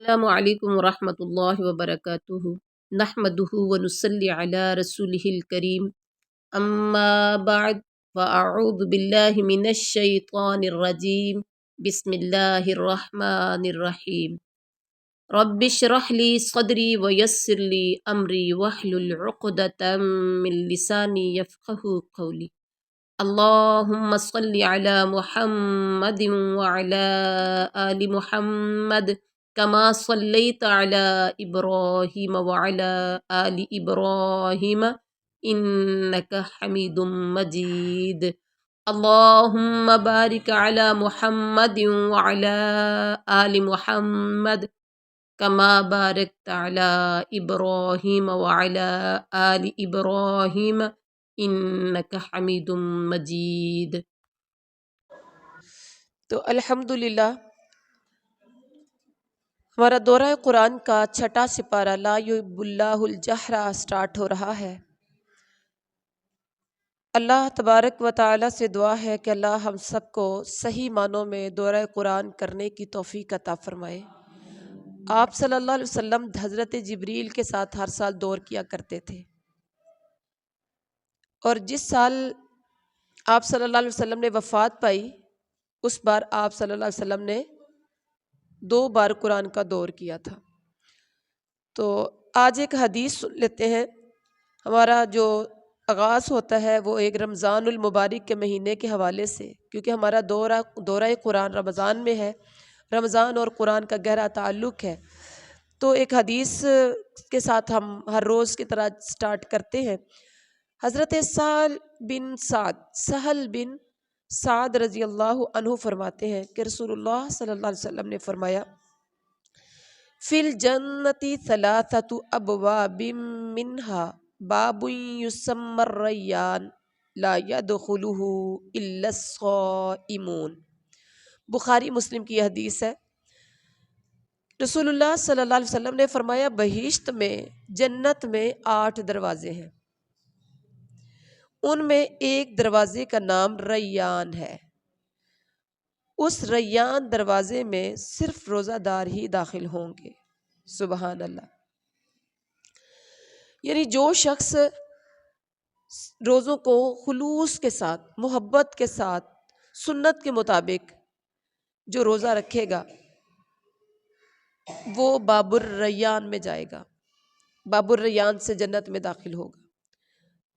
السلام علیکم ورحمۃ اللہ وبرکاتہ نحمدہ ونصلی علی رسولہ الکریم اما بعد فاعوذ باللہ من الشیطان الرجیم بسم اللہ الرحمن الرحیم رب اشرح لی صدری ویسر لی امری واحلل عقدۃ من لسانی یفقہوا قولی اللہم صل علی محمد وعلی آل محمد كما صليت على إبراهيم وعلى آل إبراهيم إنك حميد مجيد اللهم بارك على محمد وعلى آل محمد كما باركت على إبراهيم وعلى آل إبراهيم إنك حميد مجيد۔ تو الحمدللہ ہمارا دورہ قرآن کا چھٹا سپارہ لا یحب اللہ الجہر سٹارٹ ہو رہا ہے۔ اللہ تبارک و تعالی سے دعا ہے کہ اللہ ہم سب کو صحیح معنوں میں دورہ قرآن کرنے کی توفیق عطا فرمائے۔ آپ صلی اللہ علیہ وسلم حضرت جبریل کے ساتھ ہر سال دور کیا کرتے تھے، اور جس سال آپ صلی اللہ علیہ وسلم نے وفات پائی اس بار آپ صلی اللہ علیہ وسلم نے 2 بار قرآن کا دور کیا تھا۔ تو آج ایک حدیث سن لیتے ہیں۔ ہمارا جو آغاز ہوتا ہے وہ ایک رمضان المبارک کے مہینے کے حوالے سے، کیونکہ ہمارا دورہ قرآن رمضان میں ہے، رمضان اور قرآن کا گہرا تعلق ہے۔ تو ایک حدیث کے ساتھ ہم ہر روز کی طرح سٹارٹ کرتے ہیں۔ حضرت سہل بن سعد رضی اللہ عنہ فرماتے ہیں کہ رسول اللہ صلی اللہ علیہ وسلم نے فرمایا فی الجنت 3 ابواب منہا باب یسمی الریان لا يدخلہ الا الصائمون۔ بخاری مسلم کی یہ حدیث ہے۔ رسول اللہ صلی اللہ علیہ وسلم نے فرمایا بہشت میں، جنت میں 8 دروازے ہیں، ان میں ایک دروازے کا نام ریان ہے۔ اس ریان دروازے میں صرف روزہ دار ہی داخل ہوں گے۔ سبحان اللہ۔ یعنی جو شخص روزوں کو خلوص کے ساتھ، محبت کے ساتھ، سنت کے مطابق جو روزہ رکھے گا وہ باب الریان میں جائے گا، باب الریان سے جنت میں داخل ہوگا۔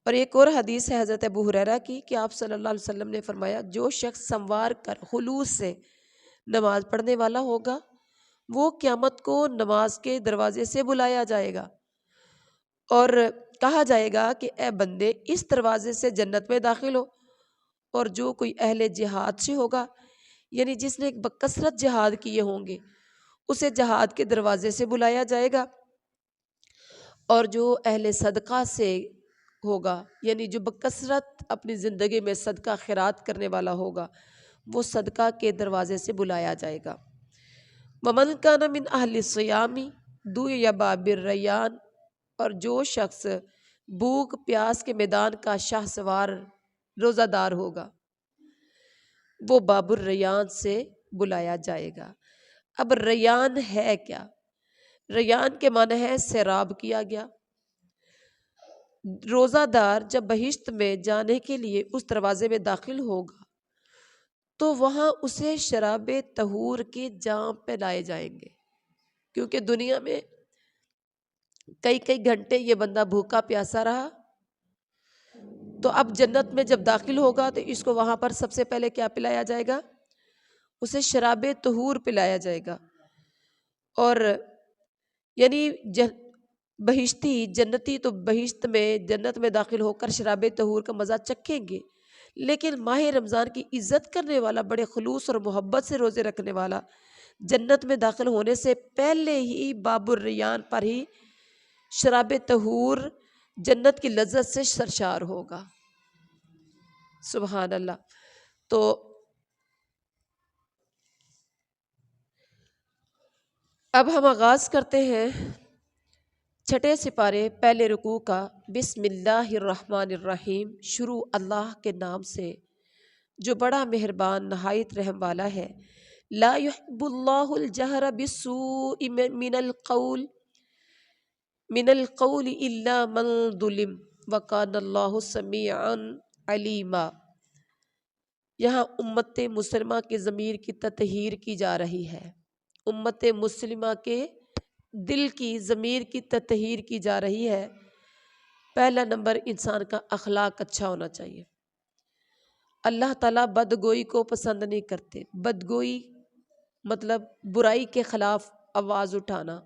اور ایک اور حدیث ہے حضرت ابو ہریرہ کی کہ آپ صلی اللہ علیہ وسلم نے فرمایا جو شخص سموار کر خلوص سے نماز پڑھنے والا ہوگا وہ قیامت کو نماز کے دروازے سے بلایا جائے گا اور کہا جائے گا کہ اے بندے اس دروازے سے جنت میں داخل ہو۔ اور جو کوئی اہل جہاد سے ہوگا، یعنی جس نے بکثرت جہاد کیے ہوں گے، اسے جہاد کے دروازے سے بلایا جائے گا۔ اور جو اہل صدقہ سے ہوگا، یعنی جو بکثرت اپنی زندگی میں صدقہ خیرات کرنے والا ہوگا، وہ صدقہ کے دروازے سے بلایا جائے گا۔ وَمَنْ كَانَ مِنْ أَهْلِ الصِّيَامِ دُعِيَ بَابِ الرَّيَّانِ، اور جو شخص بھوک پیاس کے میدان کا شاہ سوار روزہ دار ہوگا وہ باب الریان سے بلایا جائے گا۔ اب ریان ہے کیا؟ ریان کے معنی ہے سیراب کیا گیا۔ روزہ دار جب بہشت میں جانے کے لیے اس دروازے میں داخل ہوگا تو وہاں اسے شراب طہور کے جام پہ لائے جائیں گے، کیونکہ دنیا میں کئی گھنٹے یہ بندہ بھوکا پیاسا رہا، تو اب جنت میں جب داخل ہوگا تو اس کو وہاں پر سب سے پہلے کیا پلایا جائے گا؟ اسے شراب طہور پلایا جائے گا۔ اور یعنی بہشتی جنتی تو بہشت میں جنت میں داخل ہو کر شراب طہور کا مزہ چکھیں گے، لیکن ماہ رمضان کی عزت کرنے والا، بڑے خلوص اور محبت سے روزے رکھنے والا، جنت میں داخل ہونے سے پہلے ہی باب الریان پر ہی شراب طہور جنت کی لذت سے سرشار ہوگا۔ سبحان اللہ۔ تو اب ہم آغاز کرتے ہیں چھٹے سپارے پہلے رکوع کا۔ بسم اللہ الرحمن الرحیم، شروع اللہ کے نام سے جو بڑا مہربان نہایت رحم والا ہے۔ لا يحب اللہ الجہر بالسوء من القول الا من ظلم وکان اللہ سمیعا علیما۔ یہاں امت مسلمہ کے ضمیر کی تطہیر کی جا رہی ہے، امت مسلمہ کے دل کی ضمیر کی تطہیر کی جا رہی ہے۔ پہلا نمبر انسان کا اخلاق اچھا ہونا چاہیے۔ اللہ تعالیٰ بدگوئی کو پسند نہیں کرتے۔ بدگوئی مطلب برائی کے خلاف آواز اٹھانا،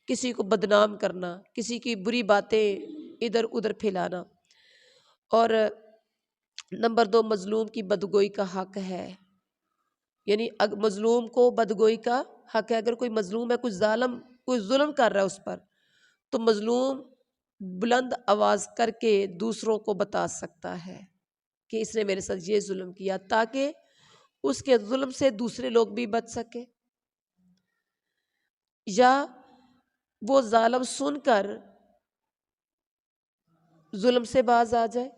کسی کو بدنام کرنا، کسی کی بری باتیں ادھر ادھر پھیلانا۔ اور نمبر 2، مظلوم کی بدگوئی کا حق ہے، یعنی مظلوم کو بدگوئی کا حق ہے۔ اگر کوئی مظلوم ہے، کوئی ظلم کر رہا ہے اس پر، تو مظلوم بلند آواز کر کے دوسروں کو بتا سکتا ہے کہ اس نے میرے ساتھ یہ ظلم کیا، تاکہ اس کے ظلم سے دوسرے لوگ بھی بچ سکے، یا وہ ظالم سن کر ظلم سے باز آ جائے۔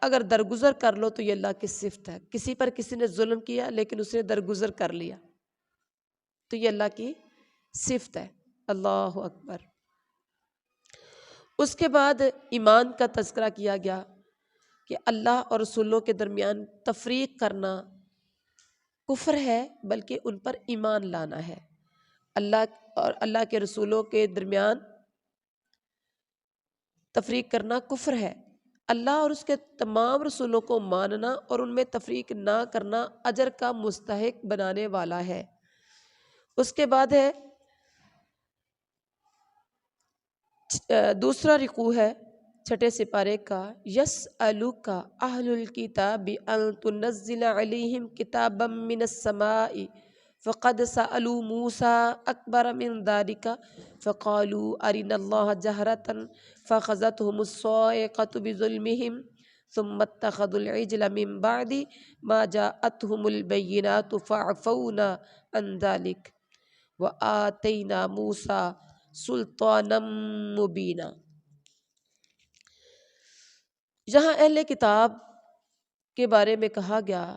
اگر درگزر کر لو تو یہ اللہ کی صفت ہے۔ کسی پر کسی نے ظلم کیا لیکن اس نے درگزر کر لیا تو یہ اللہ کی صفت ہے۔ اللہ اکبر۔ اس کے بعد ایمان کا تذکرہ کیا گیا کہ اللہ اور رسولوں کے درمیان تفریق کرنا کفر ہے، بلکہ ان پر ایمان لانا ہے۔ اللہ اور اللہ کے رسولوں کے درمیان تفریق کرنا کفر ہے۔ اللہ اور اس کے تمام رسولوں کو ماننا اور ان میں تفریق نہ کرنا اجر کا مستحق بنانے والا ہے۔ اس کے بعد ہے دوسرا رکوع ہے 6 سپارے کا، یسألک اہل الکتاب ان تنزل علیہم کتابا من السماء فقد سألوا موسیٰ اکبر من ذلک فقالوا ارنا اللہ جہرۃ فاخذتهم الصاعقۃ بظلمهم ثم اتخذوا العجل من بعد ما جاءتهم البینات فعفونا عن ذلک وآتینا موسیٰ سلطانا مبینا۔ یہاں اہل کتاب کے بارے میں کہا گیا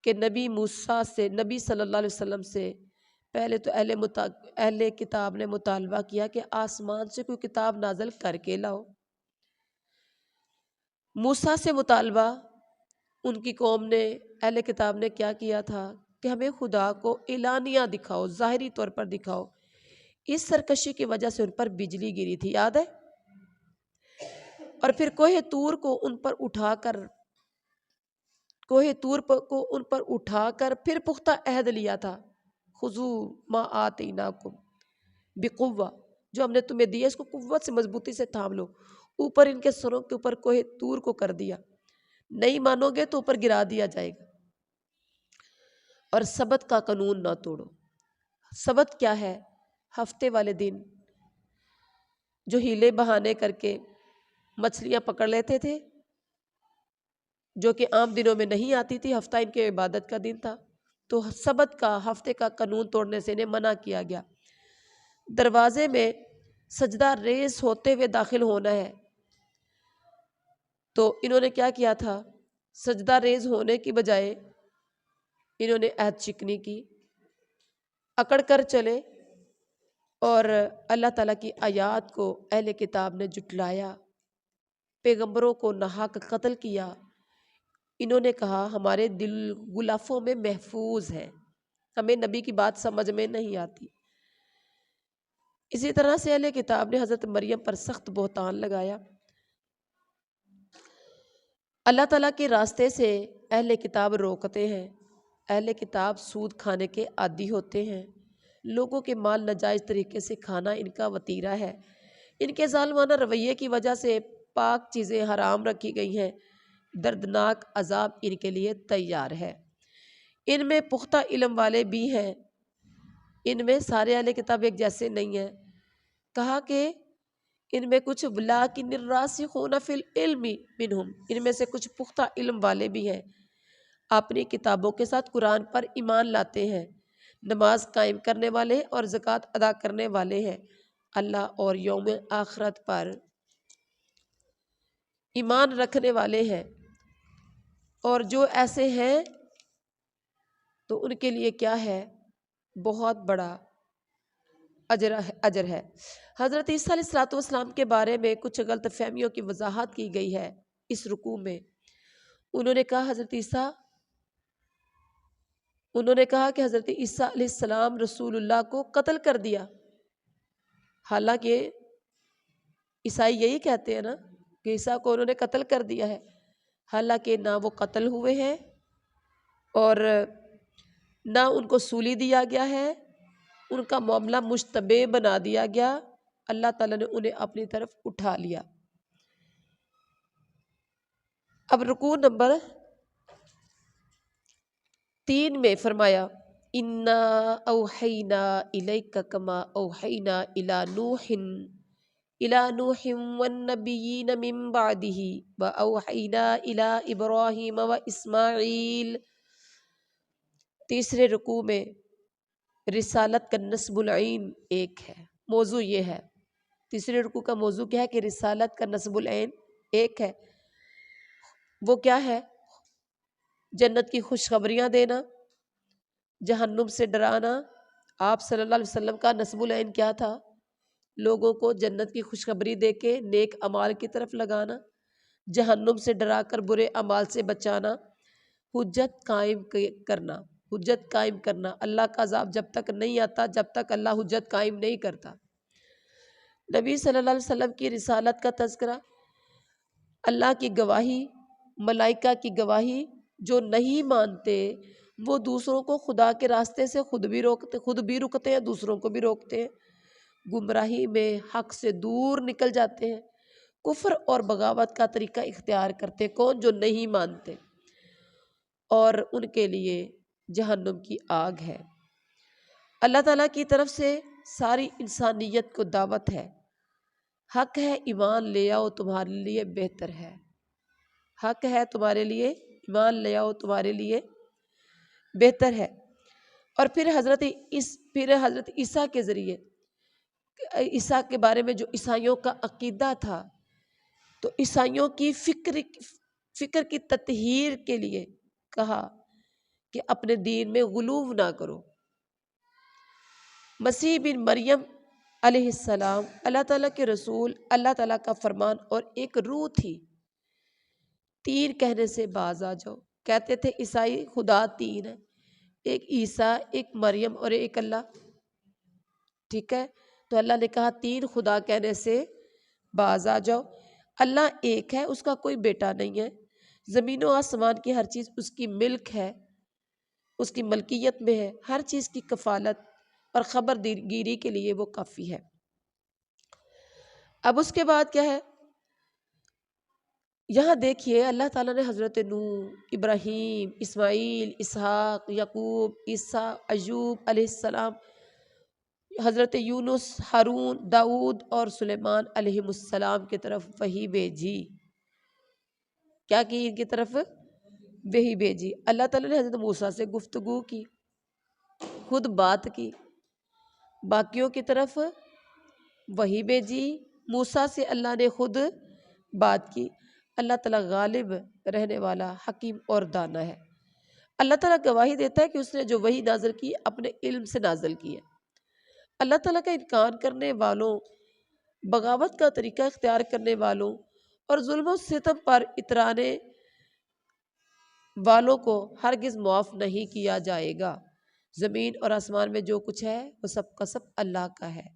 کہ نبی موسیٰ سے، نبی صلی اللہ علیہ وسلم سے پہلے تو اہل کتاب نے مطالبہ کیا کہ آسمان سے کوئی کتاب نازل کر کے لاؤ۔ موسیٰ سے مطالبہ ان کی قوم نے، اہل کتاب نے کیا کیا تھا کہ ہمیں خدا کو اعلانیہ دکھاؤ، ظاہری طور پر دکھاؤ۔ اس سرکشی کی وجہ سے ان پر بجلی گری تھی، یاد ہے؟ اور پھر کوہ طور کو ان پر اٹھا کر پھر پختہ عہد لیا تھا، خذوا ما آتیناکم بقوہ، جو ہم نے تمہیں دیا اس کو قوت سے، مضبوطی سے تھام لو۔ اوپر ان کے سروں کے اوپر کوہ طور کو کر دیا، نہیں مانو گے تو اوپر گرا دیا جائے گا۔ اور سبت کا قانون نہ توڑو۔ سبت کیا ہے؟ ہفتے والے دن جو ہیلے بہانے کر کے مچھلیاں پکڑ لیتے تھے، جو کہ عام دنوں میں نہیں آتی تھی، ہفتہ ان کے عبادت کا دن تھا، تو سبت کا، ہفتے کا قانون توڑنے سے انہیں منع کیا گیا۔ دروازے میں سجدہ ریز ہوتے ہوئے داخل ہونا ہے، تو انہوں نے کیا کیا تھا؟ سجدہ ریز ہونے کی بجائے انہوں نے عہد شکنی کی، اکڑ کر چلے اور اللہ تعالیٰ کی آیات کو اہل کتاب نے جھٹلایا، پیغمبروں کو ناحق قتل کیا۔ انہوں نے کہا ہمارے دل غلافوں میں محفوظ ہے، ہمیں نبی کی بات سمجھ میں نہیں آتی۔ اسی طرح سے اہل کتاب نے حضرت مریم پر سخت بہتان لگایا۔ اللہ تعالیٰ کے راستے سے اہل کتاب روکتے ہیں، اہل کتاب سود کھانے کے عادی ہوتے ہیں، لوگوں کے مال ناجائز طریقے سے کھانا ان کا وتیرہ ہے۔ ان کے ظالمانہ رویے کی وجہ سے پاک چیزیں حرام رکھی گئی ہیں، دردناک عذاب ان کے لیے تیار ہے۔ ان میں پختہ علم والے بھی ہیں، ان میں سارے اہل کتاب ایک جیسے نہیں ہیں۔ کہا کہ ان میں کچھ ولاکن الراسخون فی العلم منہم، ان میں سے کچھ پختہ علم والے بھی ہیں، اپنی کتابوں کے ساتھ قرآن پر ایمان لاتے ہیں، نماز قائم کرنے والے اور زکوٰۃ ادا کرنے والے ہیں، اللہ اور یوم آخرت پر ایمان رکھنے والے ہیں۔ اور جو ایسے ہیں تو ان کے لیے کیا ہے؟ بہت بڑا اجر ہے۔ حضرت عیسیٰ علیہ السلام کے بارے میں کچھ غلط فہمیوں کی وضاحت کی گئی ہے اس رکوع میں۔ انہوں نے کہا کہ حضرت عیسیٰ علیہ السلام رسول اللہ کو قتل کر دیا، حالانکہ عیسائی یہی کہتے ہیں نا کہ عیسیٰ کو انہوں نے قتل کر دیا ہے، حالانکہ نہ وہ قتل ہوئے ہیں اور نہ ان کو سولی دیا گیا ہے، ان کا معاملہ مشتبہ بنا دیا گیا، اللہ تعالیٰ نے انہیں اپنی طرف اٹھا لیا۔ اب رکوع نمبر 3 میں فرمایا اِنَّا أَوْحَيْنَا إِلَيْكَ كَمَا أَوْحَيْنَا إِلَى نُوحٍ وَالنَّبِيِّينَ مِن بَعْدِهِ وَأَوْحَيْنَا إِلَى إِبْرَاهِيمَ وَإِسْمَاعِيلَ۔ تیسرے رکوع میں رسالت کا نصب العین ایک ہے، موضوع یہ ہے۔ تیسرے رکوع کا موضوع کیا ہے کہ رسالت کا نصب العین ایک ہے۔ وہ کیا ہے؟ جنت کی خوشخبریاں دینا، جہنم سے ڈرانا۔ آپ صلی اللہ علیہ وسلم کا نصب العین کیا تھا؟ لوگوں کو جنت کی خوشخبری دے کے نیک اعمال کی طرف لگانا، جہنم سے ڈرا کر برے اعمال سے بچانا، حجت قائم کرنا۔ اللہ کا عذاب جب تک نہیں آتا جب تک اللہ حجت قائم نہیں کرتا۔ نبی صلی اللہ علیہ وسلم کی رسالت کا تذکرہ، اللہ کی گواہی، ملائکہ کی گواہی، جو نہیں مانتے وہ دوسروں کو خدا کے راستے سے خود بھی رکتے ہیں، دوسروں کو بھی روکتے ہیں، گمراہی میں حق سے دور نکل جاتے ہیں، کفر اور بغاوت کا طریقہ اختیار کرتے، کون؟ جو نہیں مانتے، اور ان کے لیے جہنم کی آگ ہے۔ اللہ تعالیٰ کی طرف سے ساری انسانیت کو دعوت ہے، حق ہے ایمان لے آؤ تمہارے لیے بہتر ہے، حق ہے تمہارے لیے ایمان لے آؤ تمہارے لیے بہتر ہے۔ اور پھر حضرت عیسیٰ کے ذریعے، عیسیٰ کے بارے میں جو عیسائیوں کا عقیدہ تھا، تو عیسائیوں کی فکر کی تطہیر کے لیے کہا کہ اپنے دین میں غلو نہ کرو۔ مسیح بن مریم علیہ السلام اللہ تعالیٰ کے رسول، اللہ تعالیٰ کا فرمان اور ایک روح تھی۔ تین کہنے سے باز آ جاؤ، کہتے تھے عیسائی خدا تین ہے، ایک عیسیٰ، ایک مریم اور ایک اللہ، ٹھیک ہے؟ تو اللہ نے کہا تین خدا کہنے سے باز آ جاؤ۔ اللہ ایک ہے، اس کا کوئی بیٹا نہیں ہے، زمین و آسمان کی ہر چیز اس کی ملک ہے، اس کی ملکیت میں ہے، ہر چیز کی کفالت اور خبر گیری کے لیے وہ کافی ہے۔ اب اس کے بعد کیا ہے؟ یہاں دیکھیے اللہ تعالیٰ نے حضرت نوح، ابراہیم، اسماعیل، اسحاق، یعقوب، عیسیٰ، ایوب علیہ السلام، حضرت یونس، ہارون، داؤد اور سلیمان علیہ السلام کی طرف وحی بھیجی۔ کیا کی؟ ان کی طرف وحی بھیجی۔ اللہ تعالیٰ نے حضرت موسیٰ سے گفتگو کی، خود بات کی، باقیوں کی طرف وحی بھیجی، موسیٰ سے اللہ نے خود بات کی۔ اللہ تعالیٰ غالب رہنے والا، حکیم اور دانا ہے۔ اللہ تعالیٰ گواہی دیتا ہے کہ اس نے جو وحی نازل کی اپنے علم سے نازل کی ہے۔ اللہ تعالیٰ کا انکار کرنے والوں، بغاوت کا طریقہ اختیار کرنے والوں اور ظلم و ستم پر اترانے والوں کو ہرگز معاف نہیں کیا جائے گا۔ زمین اور آسمان میں جو کچھ ہے وہ سب کا سب اللہ کا ہے۔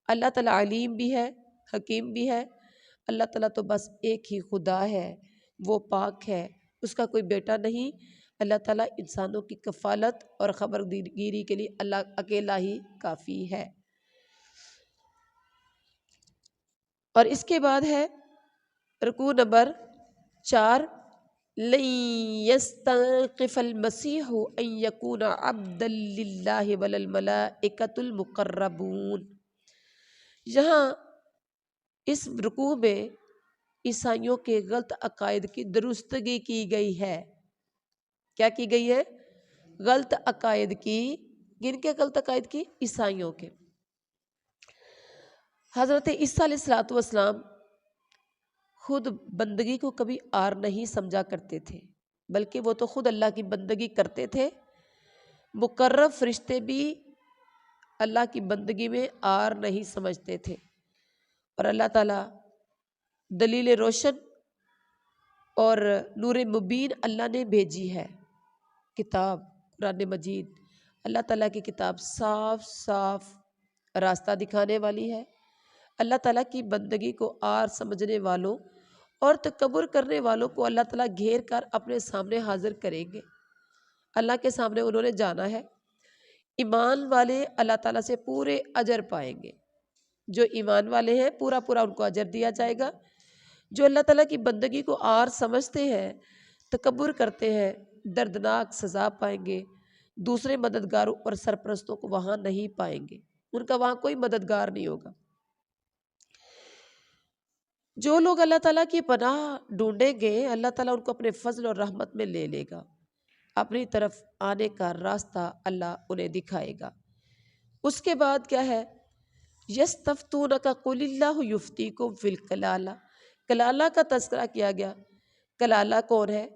اللہ تعالیٰ علیم بھی ہے، حکیم بھی ہے۔ اللہ تعالیٰ تو بس ایک ہی خدا ہے، وہ پاک ہے، اس کا کوئی بیٹا نہیں۔ اللہ تعالیٰ انسانوں کی کفالت اور خبر گیری کے لیے اللہ اکیلا ہی کافی ہے۔ اور اس کے بعد ہے رکوع نمبر 4، لن يستنقف المسیح ان یکون عبدا للہ ولا الملائکۃ المقربون۔ یہاں اس رکوع میں عیسائیوں کے غلط عقائد کی درستگی کی گئی ہے۔ کیا کی گئی ہے؟ غلط عقائد کی۔ کن کے غلط عقائد کی؟ عیسائیوں کے۔ حضرت عیسیٰ علیہ السلام خود بندگی کو کبھی عار نہیں سمجھا کرتے تھے، بلکہ وہ تو خود اللہ کی بندگی کرتے تھے مقرب فرشتے بھی اللہ کی بندگی میں آر نہیں سمجھتے تھے، اور اللہ تعالیٰ دلیل روشن اور نور مبین اللہ نے بھیجی ہے کتاب قرآن مجید۔ اللہ تعالیٰ کی کتاب صاف صاف راستہ دکھانے والی ہے۔ اللہ تعالیٰ کی بندگی کو آر سمجھنے والوں اور تکبر کرنے والوں کو اللہ تعالیٰ گھیر کر اپنے سامنے حاضر کریں گے۔ اللہ کے سامنے انہوں نے جانا ہے۔ ایمان والے اللہ تعالیٰ سے پورے اجر پائیں گے۔ جو ایمان والے ہیں پورا ان کو اجر دیا جائے گا۔ جو اللہ تعالیٰ کی بندگی کو آر سمجھتے ہیں، تکبر کرتے ہیں، دردناک سزا پائیں گے۔ دوسرے مددگاروں اور سرپرستوں کو وہاں نہیں پائیں گے، ان کا وہاں کوئی مددگار نہیں ہوگا۔ جو لوگ اللہ تعالیٰ کی پناہ ڈھونڈیں گے، اللہ تعالیٰ ان کو اپنے فضل اور رحمت میں لے لے گا، اپنی طرف آنے کا راستہ اللہ انہیں دکھائے گا۔ اس کے بعد کیا ہے؟ یستفتونک قل اللہ یفتیکم فی الکلالہ۔ کلالہ کا تذکرہ کیا گیا۔ کلالہ کون ہے؟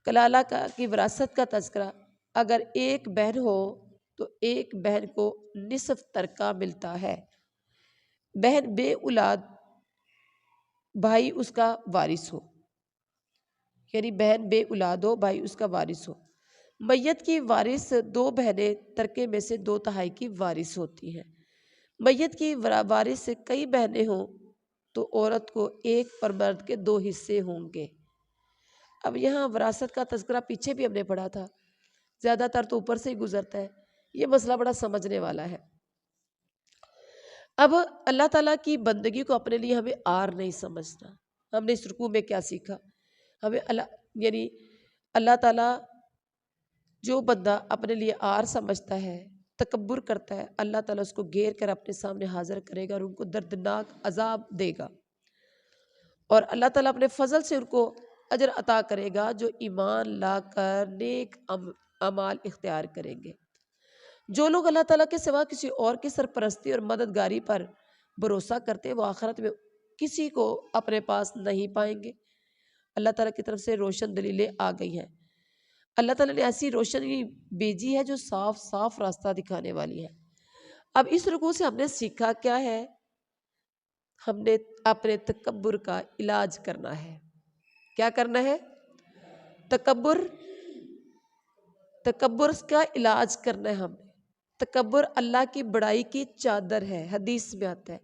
کلالہ کی وراثت کا تذکرہ۔ اگر ایک بہن ہو تو ایک بہن کو نصف ترکہ ملتا ہے۔ بہن بے اولاد، بھائی اس کا وارث ہو، یعنی بہن بے اولاد ہو، بھائی اس کا وارث ہو۔ میت کی وارث دو بہنیں ترکے میں سے 2/3 کی وارث ہوتی ہیں۔ میت کی وارث سے کئی بہنیں ہوں تو عورت کو 1 پر مرد کے 2 حصے ہوں گے۔ اب یہاں وراثت کا تذکرہ پیچھے بھی ہم نے پڑھا تھا، زیادہ تر تو اوپر سے ہی گزرتا ہے، یہ مسئلہ بڑا سمجھنے والا ہے۔ اب اللہ تعالیٰ کی بندگی کو اپنے لیے ہمیں آر نہیں سمجھنا۔ ہم نے اس رکوع میں کیا سیکھا؟ ہمیں اللہ تعالیٰ جو بندہ اپنے لیے آر سمجھتا ہے، تکبر کرتا ہے، اللہ تعالیٰ اس کو گھیر کر اپنے سامنے حاضر کرے گا اور ان کو دردناک عذاب دے گا، اور اللہ تعالیٰ اپنے فضل سے ان کو اجر عطا کرے گا جو ایمان لا کر نیک اعمال اختیار کریں گے۔ جو لوگ اللہ تعالیٰ کے سوا کسی اور کی سرپرستی اور مددگاری پر بھروسہ کرتے ہیں، وہ آخرت میں کسی کو اپنے پاس نہیں پائیں گے۔ اللہ تعالیٰ کی طرف سے روشن دلیلیں آ گئی ہیں۔ اللہ تعالیٰ نے ایسی روشنی بھیجی ہے جو صاف صاف راستہ دکھانے والی ہے۔ اب اس رکوع سے ہم نے سیکھا کیا ہے؟ ہم نے اپنے تکبر کا علاج کرنا ہے۔ کیا کرنا ہے؟ تکبر کا علاج کرنا ہے ہم نے۔ تکبر اللہ کی بڑائی کی چادر ہے، حدیث میں آتا ہے۔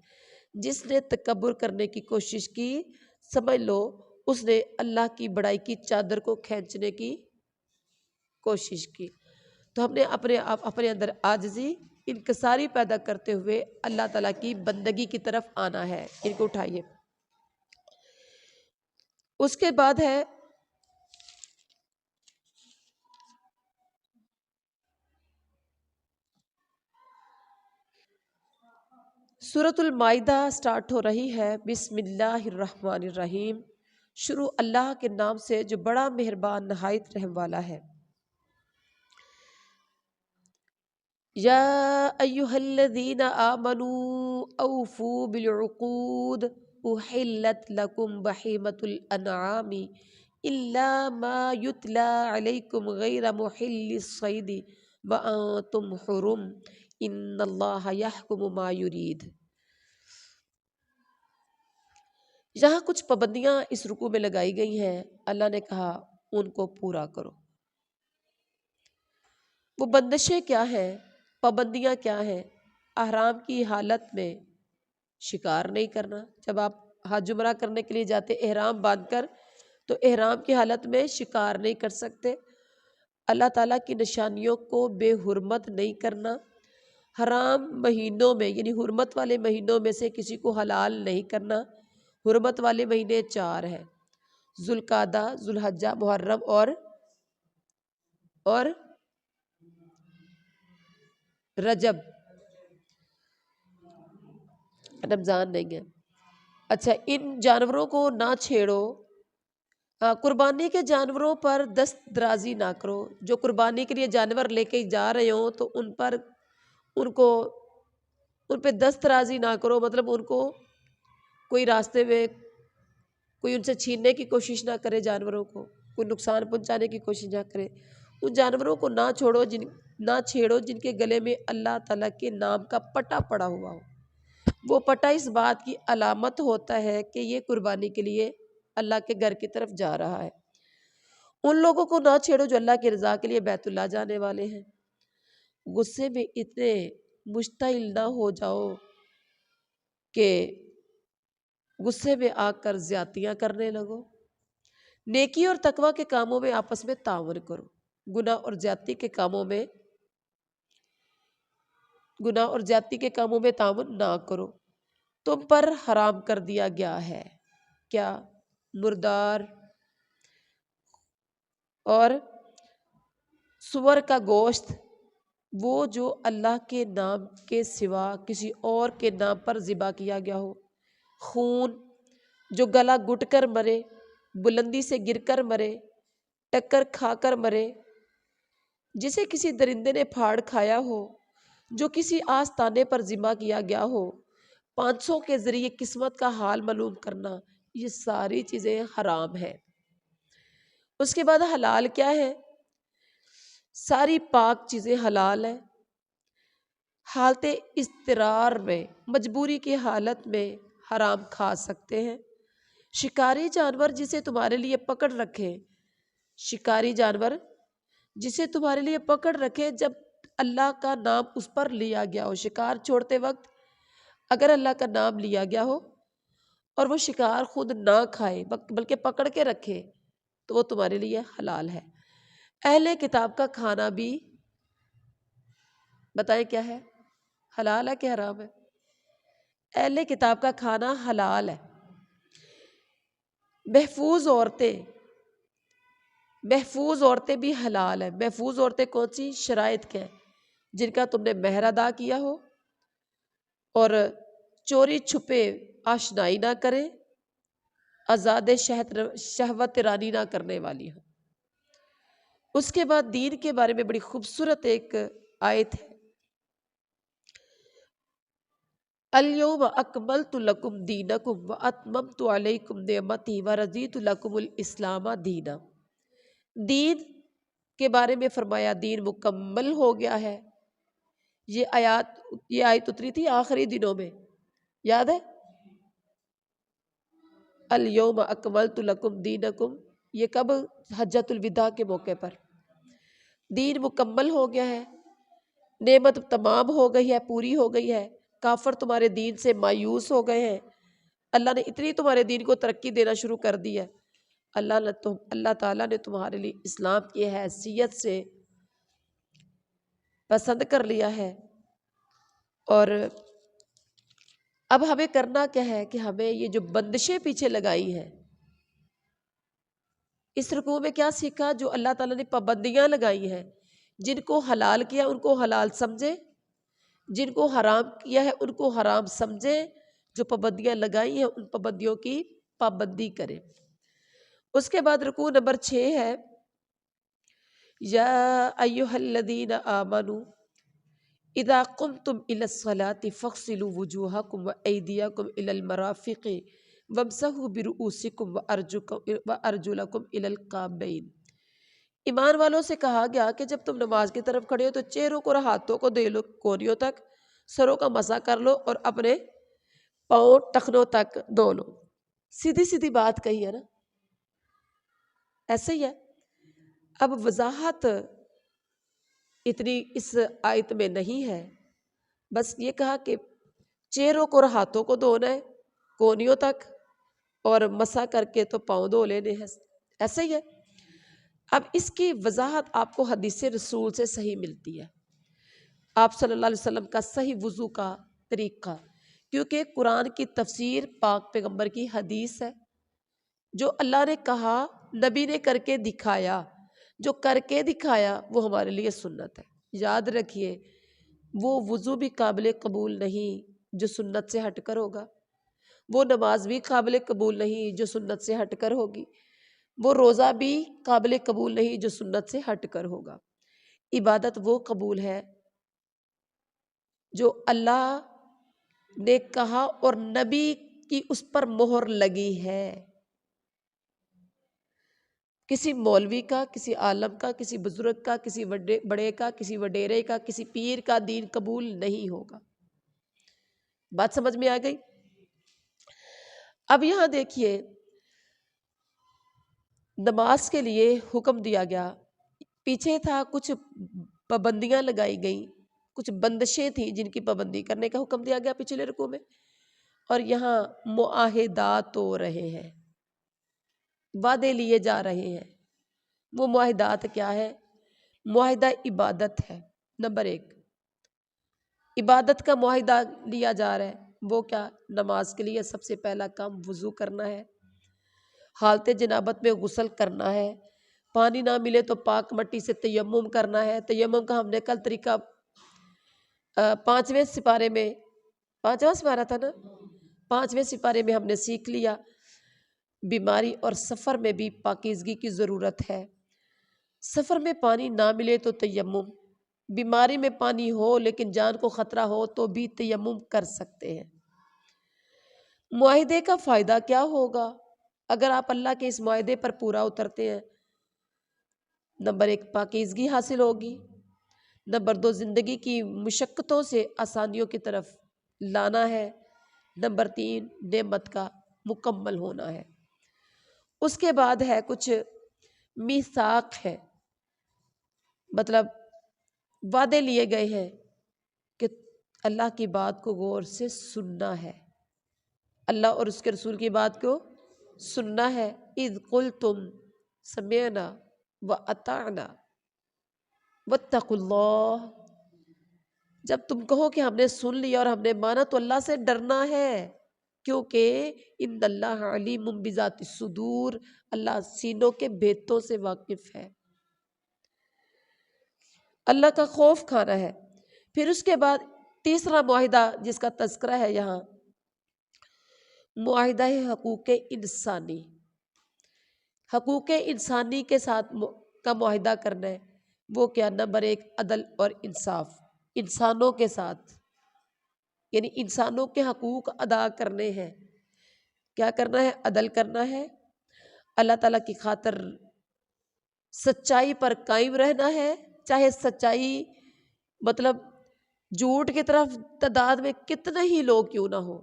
جس نے تکبر کرنے کی کوشش کی، سمجھ لو اس نے اللہ کی بڑائی کی چادر کو کھینچنے کی کوشش کی۔ تو ہم نے اپنے اندر عاجزی، انکساری پیدا کرتے ہوئے اللہ تعالیٰ کی بندگی کی طرف آنا ہے۔ ان کو اٹھائیے۔ اس کے بعد ہے سورۃ المائدہ سٹارٹ ہو رہی ہے۔ بسم اللہ الرحمن الرحیم۔ شروع اللہ کے نام سے جو بڑا مہربان نہایت رحم والا ہے۔ یا ایہا الذین آمنوا اوفوا بالعقود احلت لکم بہیمۃ الانعام الا ما یتلی علیکم غیر محل الصید وانتم حرم ان اللہ یحکم ما یرید۔ یہاں کچھ پابندیاں اس رکوع میں لگائی گئی ہیں، اللہ نے کہا ان کو پورا کرو۔ وہ بندشیں کیا ہیں؟ پابندیاں کیا ہیں؟ احرام کی حالت میں شکار نہیں کرنا۔ جب آپ حج عمرہ کرنے کے لیے جاتے احرام باندھ کر، تو احرام کی حالت میں شکار نہیں کر سکتے۔ اللہ تعالیٰ کی نشانیوں کو بے حرمت نہیں کرنا۔ حرام مہینوں میں یعنی حرمت والے مہینوں میں سے کسی کو حلال نہیں کرنا۔ حرمت والے مہینے 4 ہیں: ذوالقعدہ، ذوالحجہ، محرم اور رجب۔ رمضان نہیں ہے۔ اچھا، ان جانوروں کو نہ چھیڑو۔ قربانی کے جانوروں پر دست درازی نہ کرو۔ جو قربانی کے لیے جانور لے کے جا رہے ہوں تو ان پہ دست درازی نہ کرو، مطلب ان کو کوئی راستے میں کوئی ان سے چھیننے کی کوشش نہ کرے، جانوروں کو کوئی نقصان پہنچانے کی کوشش نہ کرے، ان جانوروں کو نہ چھیڑو جن کے گلے میں اللہ تعالیٰ کے نام کا پٹا پڑا ہوا ہو۔ وہ پٹا اس بات کی علامت ہوتا ہے کہ یہ قربانی کے لیے اللہ کے گھر کی طرف جا رہا ہے۔ ان لوگوں کو نہ چھیڑو جو اللہ کی رضا کے لیے بیت اللہ جانے والے ہیں۔ غصے میں اتنے مشتعل نہ ہو جاؤ کہ غصے میں آ کر زیادتیاں کرنے لگو۔ نیکی اور تقوی کے کاموں میں آپس میں تعاون کرو۔ گناہ اور زیادتی کے کاموں میں تعاون نہ کرو۔ تم پر حرام کر دیا گیا ہے کیا؟ مردار اور سور کا گوشت، وہ جو اللہ کے نام کے سوا کسی اور کے نام پر ذبح کیا گیا ہو۔ خون، جو گلا گھٹ کر مرے، بلندی سے گر کر مرے، ٹکر کھا کر مرے، جسے کسی درندے نے پھاڑ کھایا ہو، جو کسی آستانے پر ذبح کیا گیا ہو، 500 کے ذریعے قسمت کا حال معلوم کرنا، یہ ساری چیزیں حرام ہیں۔ اس کے بعد حلال کیا ہے؟ ساری پاک چیزیں حلال ہیں۔ حالت اضطرار میں، مجبوری کی حالت میں حرام کھا سکتے ہیں۔ شکاری جانور جسے تمہارے لیے پکڑ رکھے جب اللہ کا نام اس پر لیا گیا ہو، شکار چھوڑتے وقت اگر اللہ کا نام لیا گیا ہو اور وہ شکار خود نہ کھائے بلکہ پکڑ کے رکھے تو وہ تمہارے لیے حلال ہے۔ اہل کتاب کا کھانا بھی بتائیں کیا ہے؟ حلال ہے کہ حرام ہے؟ اہل کتاب کا کھانا حلال ہے۔ محفوظ عورتیں بھی حلال ہیں۔ محفوظ عورتیں کون سی؟ شرائط کے ہیں، جن کا تم نے مہر ادا کیا ہو اور چوری چھپے آشنائی نہ کریں، آزاد شہوت رانی نہ کرنے والی ہو۔ اس کے بعد دین کے بارے میں بڑی خوبصورت ایک آیت ہے، الیوم اکملت لکم دینکم واتممت علیکم نعمتی ورضیت لکم الاسلام دینا۔ دین کے بارے میں فرمایا دین مکمل ہو گیا ہے۔ یہ آیت اتری تھی آخری دنوں میں، یاد ہے؟ الیوم اکملت لکم دینکم، یہ کب؟ حجۃ الوداع کے موقع پر۔ دین مکمل ہو گیا ہے، نعمت تمام ہو گئی ہے، پوری ہو گئی ہے، کافر تمہارے دین سے مایوس ہو گئے ہیں، اللہ نے اتنی تمہارے دین کو ترقی دینا شروع کر دی ہے، اللہ تعالیٰ نے تمہارے لیے اسلام کی حیثیت سے پسند کر لیا ہے۔ اور اب ہمیں کرنا کیا ہے کہ ہمیں یہ جو بندشیں پیچھے لگائی ہیں، اس رکوع میں کیا سیکھا؟ جو اللہ تعالیٰ نے پابندیاں لگائی ہیں، جن کو حلال کیا ان کو حلال سمجھے، جن کو حرام کیا ہے ان کو حرام سمجھے، جو پابندیاں لگائی ہیں ان پابندیوں کی پابندی کرے۔ اس کے بعد رکوع نمبر 6 ہے، یا ایھا الذین آمنوا اذا قمتم الی الصلاۃ فاغسلوا وجوہکم وایدیکم الی المرافق وامسحوا برؤوسکم وارجلکم الی الکعبین۔ ایمان والوں سے کہا گیا کہ جب تم نماز کی طرف کھڑے ہو تو چہروں کو اور ہاتھوں کو دے لو کونیوں تک، سروں کا مسح کر لو اور اپنے پاؤں ٹخنوں تک دھو لو۔ سیدھی سیدھی بات کہی ہے نا، ایسے ہی ہے۔ اب وضاحت اتنی اس آیت میں نہیں ہے، بس یہ کہا کہ چہروں کو اور ہاتھوں کو دھونا ہے کونیوں تک اور مسح کر کے تو پاؤں دھو لینے ہیں، ایسے ہی ہے۔ اب اس کی وضاحت آپ کو حدیث رسول سے صحیح ملتی ہے، آپ صلی اللہ علیہ وسلم کا صحیح وضو کا طریقہ، کیونکہ قرآن کی تفسیر پاک پیغمبر کی حدیث ہے۔ جو اللہ نے کہا نبی نے کر کے دکھایا، جو کر کے دکھایا وہ ہمارے لیے سنت ہے۔ یاد رکھیے، وہ وضو بھی قابل قبول نہیں جو سنت سے ہٹ کر ہوگا، وہ نماز بھی قابل قبول نہیں جو سنت سے ہٹ کر ہوگی، وہ روزہ بھی قابل قبول نہیں جو سنت سے ہٹ کر ہوگا۔ عبادت وہ قبول ہے جو اللہ نے کہا اور نبی کی اس پر مہر لگی ہے۔ کسی مولوی کا، کسی عالم کا، کسی بزرگ کا، کسی بڑے کا، کسی وڈیرے کا، کسی پیر کا دین قبول نہیں ہوگا۔ بات سمجھ میں آ گئی؟ اب یہاں دیکھیے، نماز کے لیے حکم دیا گیا، پیچھے تھا کچھ پابندیاں لگائی گئیں، کچھ بندشیں تھیں جن کی پابندی کرنے کا حکم دیا گیا پچھلے رکوع میں، اور یہاں معاہدات ہو رہے ہیں، وعدے لیے جا رہے ہیں۔ وہ معاہدات کیا ہے؟ معاہدہ عبادت ہے۔ نمبر 1 عبادت کا معاہدہ لیا جا رہا ہے، وہ کیا؟ نماز کے لیے سب سے پہلا کام وضو کرنا ہے، حالت جنابت میں غسل کرنا ہے، پانی نہ ملے تو پاک مٹی سے تیمم کرنا ہے۔ تیمم کا ہم نے کل طریقہ 5ویں سپارے میں، 5واں سپارہ تھا نا، 5ویں سپارے میں ہم نے سیکھ لیا۔ بیماری اور سفر میں بھی پاکیزگی کی ضرورت ہے۔ سفر میں پانی نہ ملے تو تیمم، بیماری میں پانی ہو لیکن جان کو خطرہ ہو تو بھی تیمم کر سکتے ہیں۔ معاہدے کا فائدہ کیا ہوگا اگر آپ اللہ کے اس معاہدے پر پورا اترتے ہیں؟ نمبر 1 پاکیزگی حاصل ہوگی، نمبر 2 زندگی کی مشقتوں سے آسانیوں کی طرف لانا ہے، نمبر 3 نعمت کا مکمل ہونا ہے۔ اس کے بعد ہے کچھ میثاق ہے، مطلب وعدے لیے گئے ہیں کہ اللہ کی بات کو غور سے سننا ہے، اللہ اور اس کے رسول کی بات کو سننا ہے۔ اذ قلتم سمعنا واطعنا واتقوا اللہ، جب تم کہو کہ ہم نے سن لیا اور ہم نے مانا تو اللہ سے ڈرنا ہے، کیونکہ ان اللہ علیم بذات الصدور، اللہ سینوں کے بھیتوں سے واقف ہے۔ اللہ کا خوف کھانا ہے۔ پھر اس کے بعد تیسرا معاہدہ جس کا تذکرہ ہے یہاں، معاہدہ حقوق انسانی، حقوق انسانی کے ساتھ کا معاہدہ کرنا ہے۔ وہ کیا؟ نمبر 1 عدل اور انصاف، انسانوں کے ساتھ، یعنی انسانوں کے حقوق ادا کرنے ہیں۔ کیا کرنا ہے؟ عدل کرنا ہے، اللہ تعالیٰ کی خاطر سچائی پر قائم رہنا ہے، چاہے سچائی مطلب جھوٹ کی طرف تعداد میں کتنے ہی لوگ کیوں نہ ہو،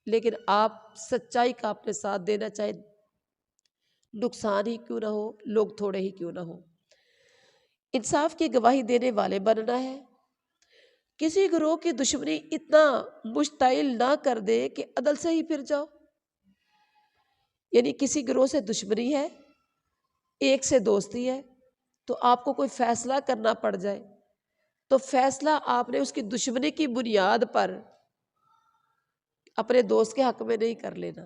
لیکن آپ سچائی کا اپنے ساتھ دینا، چاہے نقصان ہی کیوں نہ ہو، لوگ تھوڑے ہی کیوں نہ ہو۔ انصاف کی گواہی دینے والے بننا ہے۔ کسی گروہ کی دشمنی اتنا مشتعل نہ کر دے کہ عدل سے ہی پھر جاؤ، یعنی کسی گروہ سے دشمنی ہے، ایک سے دوستی ہے، تو آپ کو کوئی فیصلہ کرنا پڑ جائے تو فیصلہ آپ نے اس کی دشمنی کی بنیاد پر اپنے دوست کے حق میں نہیں کر لینا،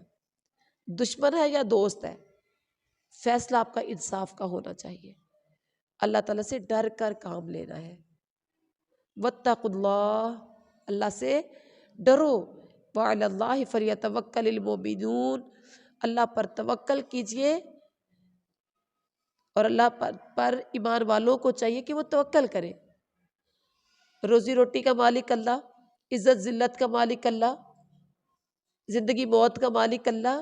دشمن ہے یا دوست ہے، فیصلہ آپ کا انصاف کا ہونا چاہیے، اللہ تعالیٰ سے ڈر کر کام لینا ہے۔ واتقوا اللہ، اللہ سے ڈرو، وعلی اللہ فلیتوکل المؤمنون، اللہ پر توکل کیجئے، اور اللہ پر ایمان والوں کو چاہیے کہ وہ توکل کرے۔ روزی روٹی کا مالک اللہ، عزت ذلت کا مالک اللہ، زندگی موت کا مالک اللہ،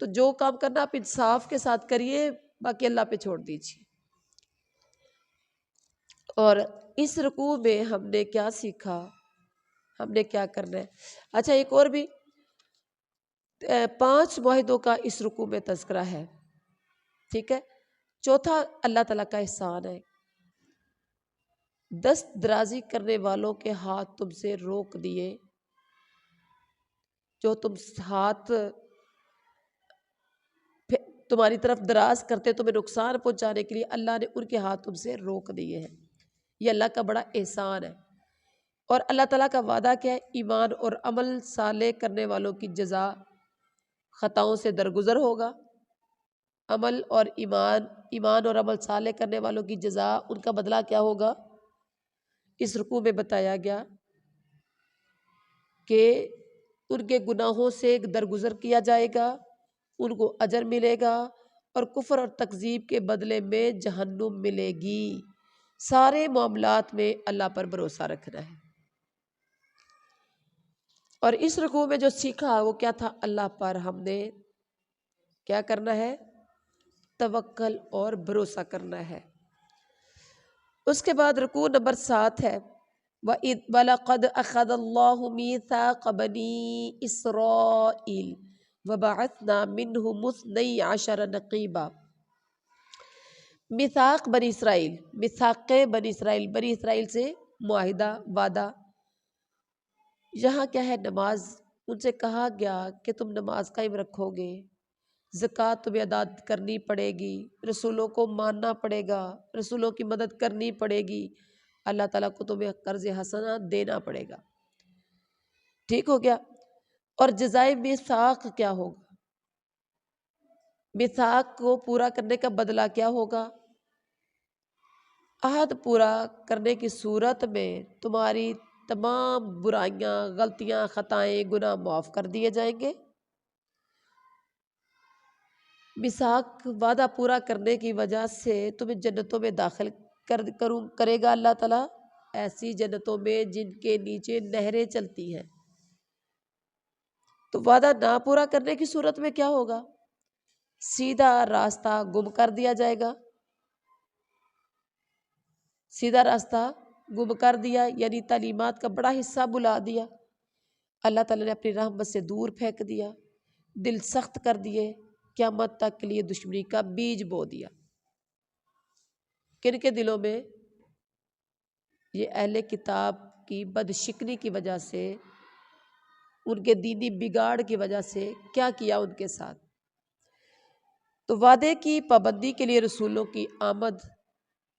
تو جو کام کرنا آپ انصاف کے ساتھ کریے، باقی اللہ پہ چھوڑ دیجیے۔ اور اس رکوع میں ہم نے کیا سیکھا، ہم نے کیا کرنا ہے؟ اچھا، ایک اور بھی 5 معاہدوں کا اس رکوع میں تذکرہ ہے، ٹھیک ہے۔ چوتھا اللہ تعالیٰ کا احسان ہے، دست درازی کرنے والوں کے ہاتھ تم سے روک دیے، جو تم ہاتھ تمہاری طرف دراز کرتے تمہیں نقصان پہنچانے کے لیے، اللہ نے ان کے ہاتھ تم سے روک دیے ہیں۔ یہ اللہ کا بڑا احسان ہے۔ اور اللہ تعالیٰ کا وعدہ کیا ہے؟ ایمان اور عمل صالح کرنے والوں کی جزا خطاؤں سے درگزر ہوگا۔ عمل اور ایمان اور عمل صالح کرنے والوں کی جزا، ان کا بدلہ کیا ہوگا؟ اس رکوع میں بتایا گیا کہ ان کے گناہوں سے درگزر کیا جائے گا، ان کو اجر ملے گا، اور کفر اور تکذیب کے بدلے میں جہنم ملے گی۔ سارے معاملات میں اللہ پر بھروسہ رکھنا ہے۔ اور اس رکوع میں جو سیکھا وہ کیا تھا؟ اللہ پر ہم نے کیا کرنا ہے؟ توکل اور بھروسہ کرنا ہے۔ اس کے بعد رکوع نمبر 7 ہے وَلَقَدْ أَخَذَ اللَّهُ مِيثَاقَ بَنِي إِسْرَائِيلَ وَبَعَثْنَا مِنْهُمُ اثْنَيْ عَشَرَ نَقِيبًا۔ میثاق بنی اسرائیل، میثاق بنی اسرائیل، بنی اسرائیل سے معاہدہ، وعدہ۔ یہاں کیا ہے؟ نماز، ان سے کہا گیا کہ تم نماز قائم رکھو گے، زکوٰۃ تمہیں ادا کرنی پڑے گی، رسولوں کو ماننا پڑے گا، رسولوں کی مدد کرنی پڑے گی، اللہ تعالیٰ کو تمہیں قرض حسنہ دینا پڑے گا۔ ٹھیک ہو گیا؟ اور جزائے میثاق کیا ہوگا؟ میثاق کو پورا کرنے کا بدلہ کیا ہوگا؟ عہد پورا کرنے کی صورت میں تمہاری تمام برائیاں، غلطیاں، خطائیں، گناہ معاف کر دیے جائیں گے۔ میثاق وعدہ پورا کرنے کی وجہ سے تمہیں جنتوں میں داخل کرے گا اللہ تعالیٰ، ایسی جنتوں میں جن کے نیچے نہریں چلتی ہیں۔ تو وعدہ نہ پورا کرنے کی صورت میں کیا ہوگا؟ سیدھا راستہ گم کر دیا جائے گا۔ سیدھا راستہ گم کر دیا یعنی تعلیمات کا بڑا حصہ بلا دیا، اللہ تعالیٰ نے اپنی رحمت سے دور پھینک دیا، دل سخت کر دیے، قیامت تک کے لیے دشمنی کا بیج بو دیا۔ کن کے دلوں میں؟ یہ اہل کتاب کی بدشکنی کی وجہ سے، ان کے دینی بگاڑ کی وجہ سے کیا کیا ان کے ساتھ۔ تو وعدے کی پابندی کے لیے رسولوں کی آمد،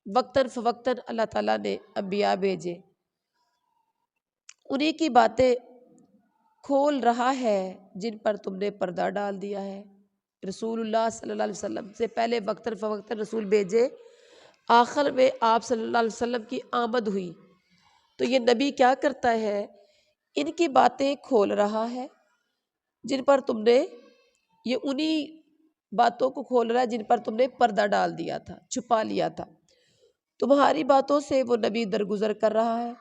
وقتاً فوقتاً اللہ تعالیٰ نے انبیاء بھیجے، انہی کی باتیں کھول رہا ہے جن پر تم نے پردہ ڈال دیا ہے۔ رسول اللہ صلی اللہ علیہ وسلم سے پہلے وقتاً فوقتاً رسول بھیجے، آخر میں آپ صلی اللہ علیہ وسلم کی آمد ہوئی، تو یہ نبی کیا کرتا ہے؟ ان کی باتیں کھول رہا ہے جن پر تم نے، یہ انہی باتوں کو کھول رہا ہے جن پر تم نے پردہ ڈال دیا تھا، چھپا لیا تھا۔ تمہاری باتوں سے وہ نبی درگزر کر رہا ہے،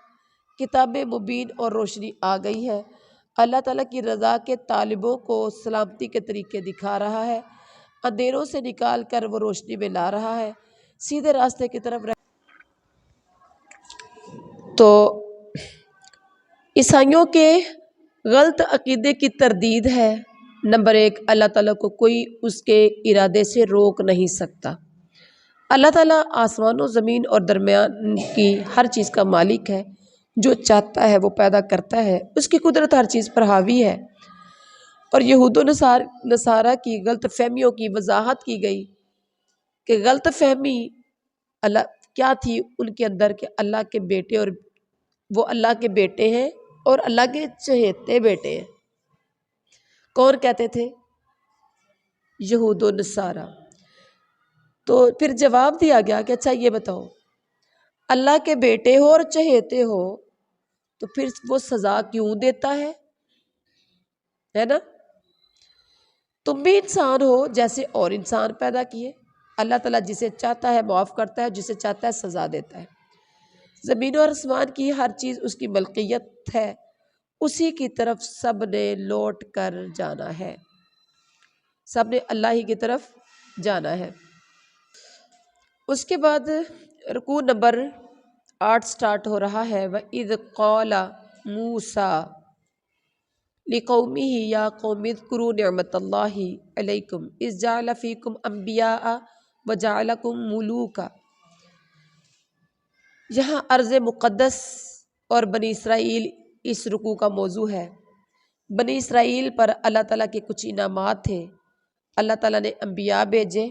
کتاب مبین اور روشنی آ گئی ہے، اللہ تعالیٰ کی رضا کے طالبوں کو سلامتی کے طریقے دکھا رہا ہے، اندھیروں سے نکال کر وہ روشنی میں لا رہا ہے، سیدھے راستے کی طرف تو عیسائیوں کے غلط عقیدے کی تردید ہے۔ نمبر 1، اللہ تعالیٰ کو کوئی اس کے ارادے سے روک نہیں سکتا۔ اللہ تعالیٰ آسمان و زمین اور درمیان کی ہر چیز کا مالک ہے، جو چاہتا ہے وہ پیدا کرتا ہے، اس کی قدرت ہر چیز پر حاوی ہے۔ اور یہود و نصارہ کی غلط فہمیوں کی وضاحت کی گئی کہ غلط فہمی اللہ کیا تھی ان کے اندر، کہ اللہ کے بیٹے، اور وہ اللہ کے بیٹے ہیں اور اللہ کے چہیتے بیٹے ہیں۔ کون کہتے تھے؟ یہود و نصارہ۔ تو پھر جواب دیا گیا کہ اچھا یہ بتاؤ، اللہ کے بیٹے ہو اور چہیتے ہو تو پھر وہ سزا کیوں دیتا ہے نا؟ تم بھی انسان ہو جیسے اور انسان پیدا کیے، اللہ تعالیٰ جسے چاہتا ہے معاف کرتا ہے، جسے چاہتا ہے سزا دیتا ہے۔ زمین اور آسمان کی ہر چیز اس کی ملکیت ہے، اسی کی طرف سب نے لوٹ کر جانا ہے، سب نے اللہ ہی کی طرف جانا ہے۔ اس کے بعد رکوع نمبر 8 سٹارٹ ہو رہا ہے وَإِذْ قَالَ مُوسَىٰ لِقَوْمِهِ يَا قَوْمِ اذْكُرُوا نِعْمَتَ اللَّهِ عَلَيْكُمْ إِذْ جَعَلَ فِيكُمْ أَنْبِيَاءَ وَجَعَلَكُمْ مُلُوكًا۔ یہاں ارض مقدس اور بنی اسرائیل اس رکوع کا موضوع ہے۔ بنی اسرائیل پر اللہ تعالیٰ کے کچھ انعامات تھے، اللہ تعالیٰ نے انبیاء بھیجے،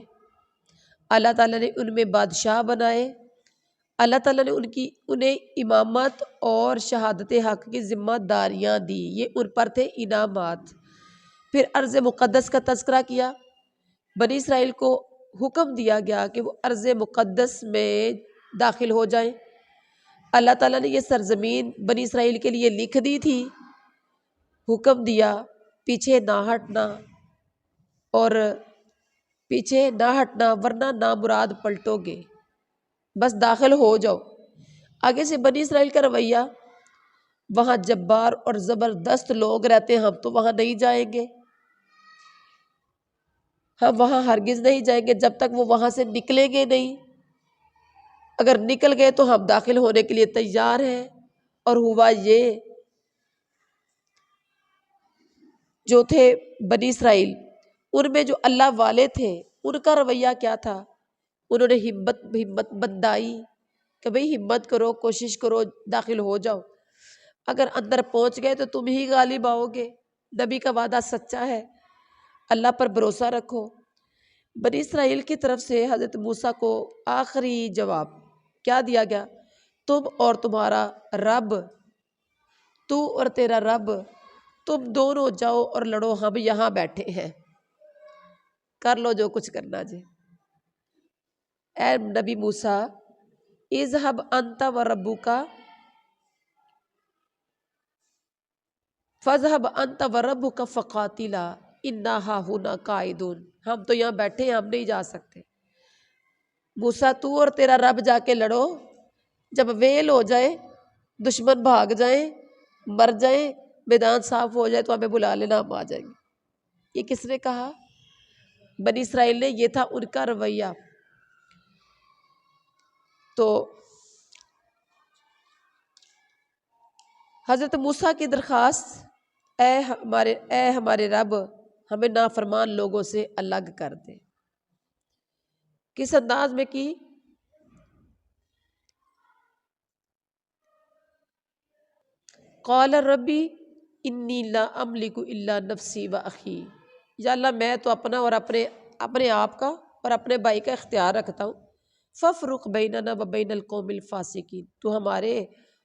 اللہ تعالیٰ نے ان میں بادشاہ بنائے، اللہ تعالیٰ نے انہیں امامت اور شہادت حق کی ذمہ داریاں دی، یہ ان پر تھے انعامات۔ پھر ارض مقدس کا تذکرہ کیا، بنی اسرائیل کو حکم دیا گیا کہ وہ ارض مقدس میں داخل ہو جائیں۔ اللہ تعالیٰ نے یہ سرزمین بنی اسرائیل کے لیے لکھ دی تھی، حکم دیا پیچھے نہ ہٹنا، اور پیچھے نہ ہٹنا ورنہ نامراد پلٹو گے، بس داخل ہو جاؤ۔ آگے سے بنی اسرائیل کا رویہ، وہاں جبار اور زبردست لوگ رہتے ہیں، ہم تو وہاں نہیں جائیں گے، ہم وہاں ہرگز نہیں جائیں گے جب تک وہ وہاں سے نکلیں گے نہیں، اگر نکل گئے تو ہم داخل ہونے کے لیے تیار ہیں۔ اور ہوا یہ، جو تھے بنی اسرائیل، ان میں جو اللہ والے تھے ان کا رویہ کیا تھا؟ انہوں نے ہمت بندائی کہ بھئی ہمت کرو، کوشش کرو، داخل ہو جاؤ، اگر اندر پہنچ گئے تو تم ہی غالب آؤ گے، نبی کا وعدہ سچا ہے، اللہ پر بھروسہ رکھو۔ بنی اسرائیل کی طرف سے حضرت موسیٰ کو آخری جواب کیا دیا گیا؟ تم اور تمہارا رب، تو اور تیرا رب، تم دونوں جاؤ اور لڑو، ہم یہاں بیٹھے ہیں، کر لو جو کچھ کرنا جی۔ اے نبی موسیٰ، اذهب انت وربک فاذهب انت وربک فقاتلا انا ہاہنا قاعدون، ہم تو یہاں بیٹھے ہیں، ہم نہیں جا سکتے۔ موسیٰ تو اور تیرا رب جا کے لڑو، جب ویل ہو جائے، دشمن بھاگ جائیں، مر جائیں، میدان صاف ہو جائے تو ہمیں بلا لینا، ہم آ جائیں گے۔ یہ کس نے کہا؟ بنی اسرائیل نے، یہ تھا ان کا رویہ۔ تو حضرت موسیٰ کی درخواست، اے ہمارے رب، ہمیں نافرمان لوگوں سے الگ کر دے۔ کس انداز میں کی؟ قال ربی انی لا املک الا نفسی و اخی، یا اللہ میں تو اپنا اور اپنے آپ کا اور اپنے بھائی کا اختیار رکھتا ہوں، فافرق بیننا و بین القوم الفاسقین، تو ہمارے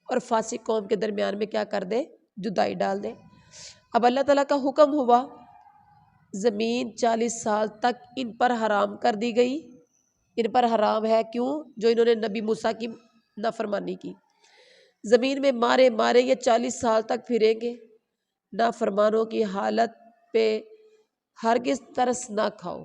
اور فاسق قوم کے درمیان میں کیا کر دے؟ جدائی ڈال دے۔ اب اللہ تعالیٰ کا حکم ہوا، زمین 40 سال تک ان پر حرام کر دی گئی۔ ان پر حرام ہے کیوں؟ جو انہوں نے نبی موسیٰ کی نافرمانی کی۔ زمین میں مارے مارے یہ 40 سال تک پھریں گے۔ نافرمانوں کی حالت پہ ہرگز ترس نہ کھاؤ۔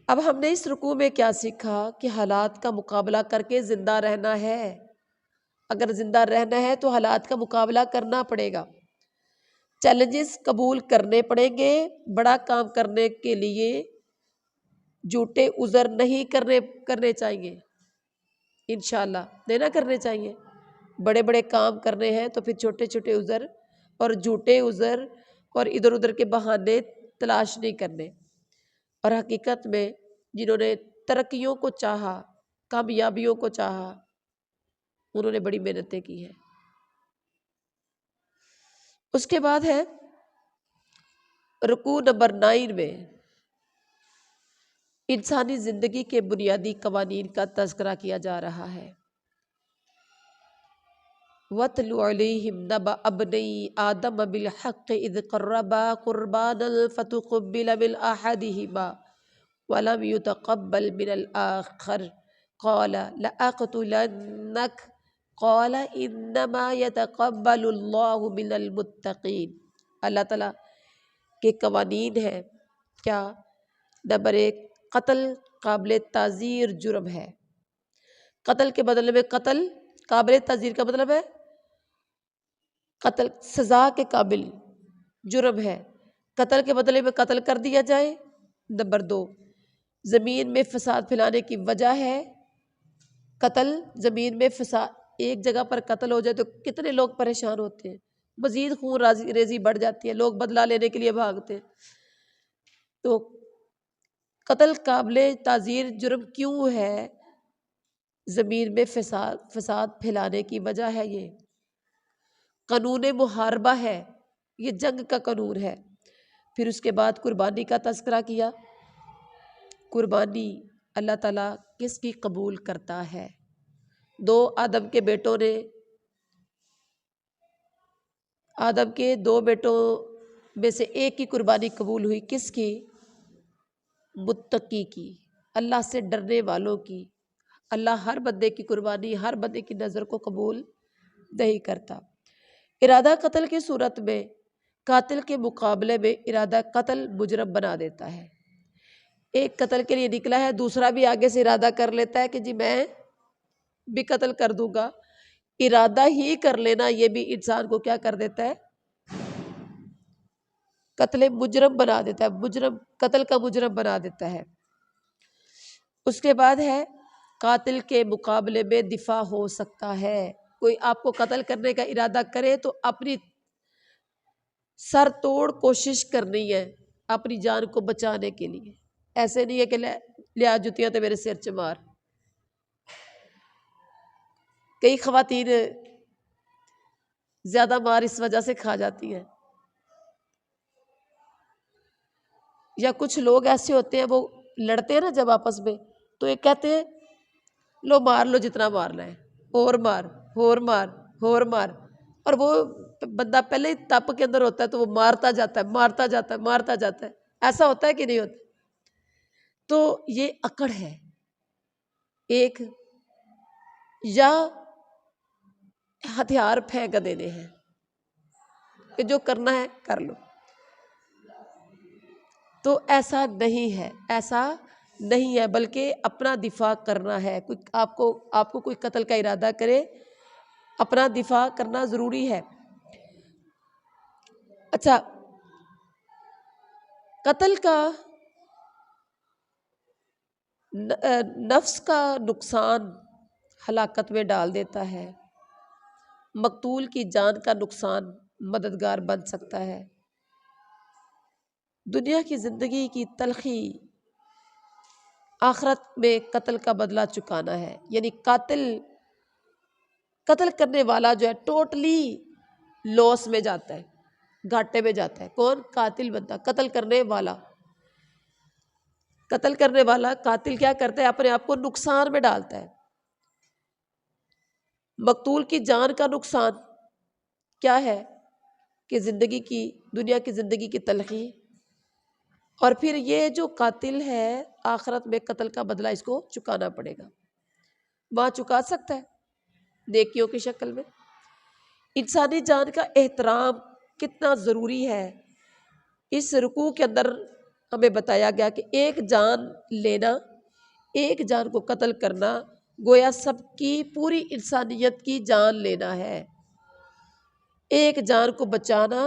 اب ہم نے اس رکوع میں کیا سیکھا؟ کہ حالات کا مقابلہ کر کے زندہ رہنا ہے۔ اگر زندہ رہنا ہے تو حالات کا مقابلہ کرنا پڑے گا، چیلنجز قبول کرنے پڑیں گے۔ بڑا کام کرنے کے لیے جھوٹے عذر نہیں کرنے چاہیے، انشاءاللہ نہیں نہ کرنے چاہیے۔ بڑے بڑے کام کرنے ہیں تو پھر چھوٹے چھوٹے عذر اور جھوٹے عذر اور ادھر ادھر کے بہانے تلاش نہیں کرنے۔ اور حقیقت میں جنہوں نے ترقیوں کو چاہا، کامیابیوں کو چاہا، انہوں نے بڑی محنتیں کی ہیں۔ اس کے بعد ہے رکوع نمبر 9 میں انسانی زندگی کے بنیادی قوانین کا تذکرہ کیا جا رہا ہے۔ وَاتْلُ عَلَيْهِمْ نَبَأَ ابْنَيْ آدَمَ بِالْحَقِّ إِذْ قَرَّبَا قُرْبَانًا فَتُقُبِّلَ مِنْ أَحَدِهِمَا وَلَمْ يُتَقَبَّلْ مِنَ الْآخَرِ قَالَ لَأَقْتُلَنَّكَ قَالَ إِنَّمَا يَتَقَبَّلُ اللَّهُ مِنَ الْمُتَّقِينَ۔ اللہ تعالیٰ کے قوانین ہیں کیا؟ نمبر 1، قتل قابل تعزیر جرم ہے۔ قتل کے بدلے میں قتل قابل تعزیر کا مطلب ہے قتل سزا کے قابل جرم ہے، قتل کے بدلے میں قتل کر دیا جائے۔ نمبر 2، زمین میں فساد پھیلانے کی وجہ ہے قتل۔ زمین میں فساد، ایک جگہ پر قتل ہو جائے تو کتنے لوگ پریشان ہوتے ہیں، مزید خون ریزی بڑھ جاتی ہے، لوگ بدلہ لینے کے لیے بھاگتے ہیں۔ تو قتل قابل تعزیر جرم کیوں ہے؟ زمین میں فساد پھیلانے کی وجہ ہے، یہ قانون محاربہ ہے، یہ جنگ کا قانون ہے۔ پھر اس کے بعد قربانی کا تذکرہ کیا۔ قربانی اللہ تعالیٰ کس کی قبول کرتا ہے؟ 2 آدم کے بیٹوں نے، آدم کے 2 بیٹوں میں سے ایک کی قربانی قبول ہوئی، کس کی؟ متقی کی، اللہ سے ڈرنے والوں کی۔ اللہ ہر بندے کی قربانی، ہر بندے کی نظر کو قبول نہیں کرتا۔ ارادہ قتل کی صورت میں قاتل کے مقابلے میں ارادہ قتل مجرم بنا دیتا ہے۔ ایک قتل کے لیے نکلا ہے، دوسرا بھی آگے سے ارادہ کر لیتا ہے کہ جی میں بھی قتل کر دوں گا۔ ارادہ ہی کر لینا یہ بھی انسان کو کیا کر دیتا ہے؟ قتل مجرم بنا دیتا ہے، مجرم قتل کا مجرم بنا دیتا ہے۔ اس کے بعد ہے قاتل کے مقابلے میں دفاع ہو سکتا ہے۔ کوئی آپ کو قتل کرنے کا ارادہ کرے تو اپنی سر توڑ کوشش کرنی ہے اپنی جان کو بچانے کے لیے، ایسے نہیں ہے کہ لیا جتیاں تو میرے سر چ مار۔ کئی خواتین زیادہ مار اس وجہ سے کھا جاتی ہیں، یا کچھ لوگ ایسے ہوتے ہیں وہ لڑتے ہیں نا جب آپس میں، تو یہ کہتے ہیں لو مار لو جتنا مارنا ہے، اور مار اور مار اور مار، اور وہ بندہ پہلے ہی تپ کے اندر ہوتا ہے تو وہ مارتا جاتا ہے مارتا جاتا ہے مارتا جاتا ہے۔ ایسا ہوتا ہے کہ نہیں ہوتا؟ تو یہ اکڑ ہے ایک، یا ہتھیار پھینک دینے ہیں کہ جو کرنا ہے کر لو۔ تو ایسا نہیں ہے، ایسا نہیں ہے، بلکہ اپنا دفاع کرنا ہے۔ کوئی آپ کو کوئی قتل کا ارادہ کرے، اپنا دفاع کرنا ضروری ہے۔ اچھا، قتل کا نفس کا نقصان ہلاکت میں ڈال دیتا ہے، مقتول کی جان کا نقصان مددگار بن سکتا ہے۔ دنیا کی زندگی کی تلخی آخرت میں قتل کا بدلہ چکانا ہے، یعنی قتل کرنے والا جو ہے ٹوٹلی لاس میں جاتا ہے، گھاٹے میں جاتا ہے۔ کون؟ قاتل بندہ، قتل کرنے والا۔ قتل کرنے والا قاتل کیا کرتا ہے؟ اپنے آپ کو نقصان میں ڈالتا ہے۔ مقتول کی جان کا نقصان کیا ہے؟ کہ دنیا کی زندگی کی تلخی، اور پھر یہ جو قاتل ہے آخرت میں قتل کا بدلہ اس کو چکانا پڑے گا۔ وہاں چکا سکتا ہے نیکیوں کی شکل میں۔ انسانی جان کا احترام کتنا ضروری ہے، اس رکوع کے اندر ہمیں بتایا گیا کہ ایک جان لینا، ایک جان کو قتل کرنا گویا سب کی پوری انسانیت کی جان لینا ہے۔ ایک جان کو بچانا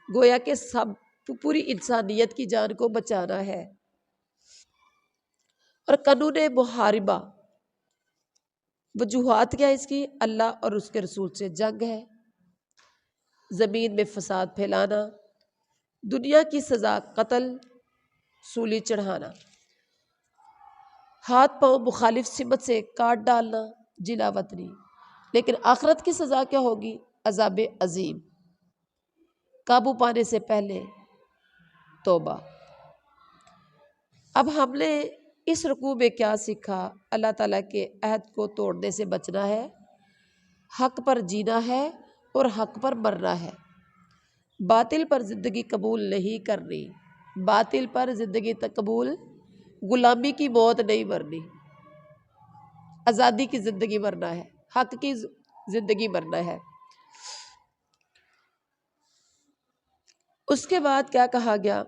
گویا کہ سب پوری انسانیت کی جان کو بچانا ہے۔ اور قانون محاربہ وجوہات کیا ہے اس کی؟ اللہ اور اس کے رسول سے جنگ ہے، زمین میں فساد پھیلانا، دنیا کی سزا قتل، سولی چڑھانا، ہاتھ پاؤں مخالف سمت سے کاٹ ڈالنا، جلا وطنی۔ لیکن آخرت کی سزا کیا ہوگی؟ عذاب عظیم، قابو پانے سے پہلے توبہ۔ اب ہم نے اس رکوع میں کیا سیکھا؟ اللہ تعالیٰ کے عہد کو توڑنے سے بچنا ہے، حق پر جینا ہے اور حق پر مرنا ہے، باطل پر زندگی قبول نہیں کرنی، باطل پر زندگی قبول، غلامی کی موت نہیں مرنی، آزادی کی زندگی مرنا ہے، حق کی زندگی مرنا ہے۔ اس کے بعد کیا کہا گیا؟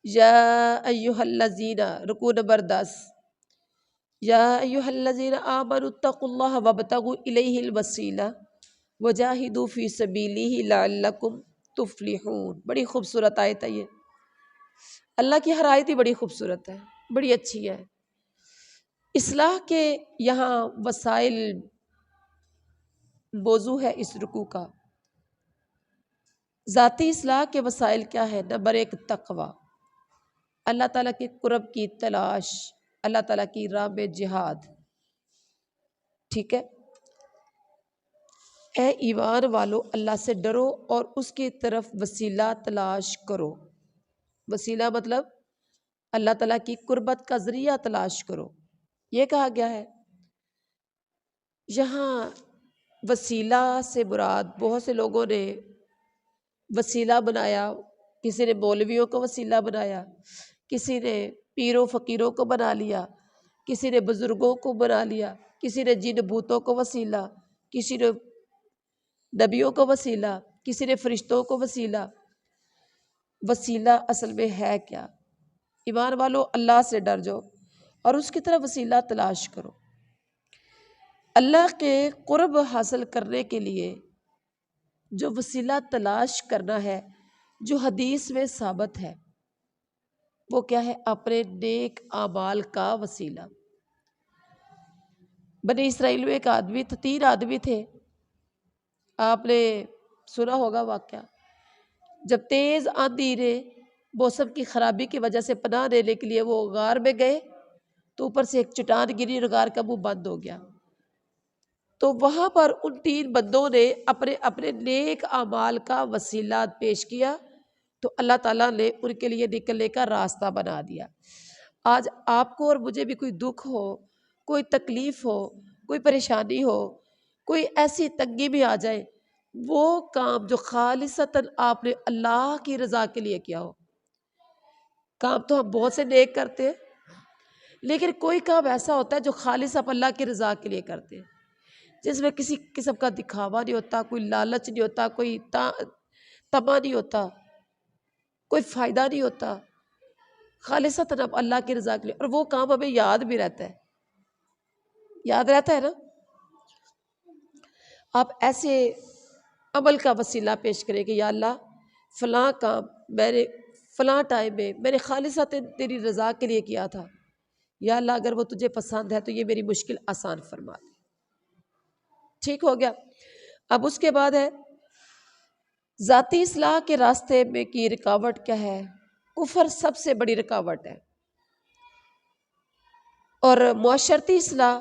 یا ایھا الذین، رکوع نمبر 10، یا ایھا الذین آمنوا اتقوا اللہ وابتغوا الیہ الوسیلہ وجاہدوا فی سبیلہ لعلکم تفلحون۔ بڑی خوبصورت آیت ہے یہ، اللہ کی ہر آیت ہی بڑی خوبصورت ہے، بڑی اچھی ہے۔ اصلاح کے یہاں وسائل موضوع ہے اس رکوع کا۔ ذاتی اصلاح کے وسائل کیا ہے؟ نمبر 1 تقوی، اللہ تعالیٰ کے قرب کی تلاش، اللہ تعالیٰ کی راہ میں جہاد۔ ٹھیک ہے، اے ایمان والو اللہ سے ڈرو اور اس کی طرف وسیلہ تلاش کرو۔ وسیلہ مطلب اللہ تعالیٰ کی قربت کا ذریعہ تلاش کرو، یہ کہا گیا ہے۔ یہاں وسیلہ سے مراد بہت سے لوگوں نے وسیلہ بنایا، کسی نے مولویوں کو وسیلہ بنایا، کسی نے پیروں فقیروں کو بنا لیا، کسی نے بزرگوں کو بنا لیا، کسی نے جن بھوتوں کو وسیلہ، کسی نے نبیوں کو وسیلہ، کسی نے فرشتوں کو وسیلہ۔ وسیلہ اصل میں ہے کیا؟ ایمان والو اللہ سے ڈر جاؤ اور اس کی طرف وسیلہ تلاش کرو۔ اللہ کے قرب حاصل کرنے کے لیے جو وسیلہ تلاش کرنا ہے جو حدیث میں ثابت ہے وہ کیا ہے؟ اپنے نیک اعمال کا وسیلہ۔ بنی اسرائیل میں ایک آدمی تھا، 3 آدمی تھے، آپ نے سنا ہوگا واقعہ۔ جب تیز آندھی نے موسم کی خرابی کی وجہ سے پناہ لینے کے لیے وہ غار میں گئے تو اوپر سے ایک چٹان گری اور غار کا منہ بند ہو گیا۔ تو وہاں پر ان 3 بندوں نے اپنے اپنے نیک اعمال کا وسیلہ پیش کیا تو اللہ تعالیٰ نے ان کے لیے نکلنے کا راستہ بنا دیا۔ آج آپ کو اور مجھے بھی کوئی دکھ ہو، کوئی تکلیف ہو، کوئی پریشانی ہو، کوئی ایسی تنگی بھی آ جائے، وہ کام جو خالصتاً آپ نے اللہ کی رضا کے لیے کیا ہو، کام تو ہم بہت سے نیک کرتے ہیں لیکن کوئی کام ایسا ہوتا ہے جو خالص آپ اللہ کی رضا کے لیے کرتے ہیں، جس میں کسی قسم کا دکھاوا نہیں ہوتا، کوئی لالچ نہیں ہوتا، کوئی طمع نہیں ہوتا، کوئی فائدہ نہیں ہوتا، خالصتاً آپ اللہ کی رضا کے لیے، اور وہ کام ہمیں یاد بھی رہتا ہے، یاد رہتا ہے نا۔ آپ ایسے عمل کا وسیلہ پیش کریں کہ یا اللہ فلاں کام میں نے فلاں ٹائم میں میں نے خالصتاً تیری رضا کے لیے کیا تھا، یا اللہ اگر وہ تجھے پسند ہے تو یہ میری مشکل آسان فرما دے۔ ٹھیک ہو گیا۔ اب اس کے بعد ہے ذاتی اصلاح کے راستے میں کی رکاوٹ کیا ہے؟ کفر سب سے بڑی رکاوٹ ہے۔ اور معاشرتی اصلاح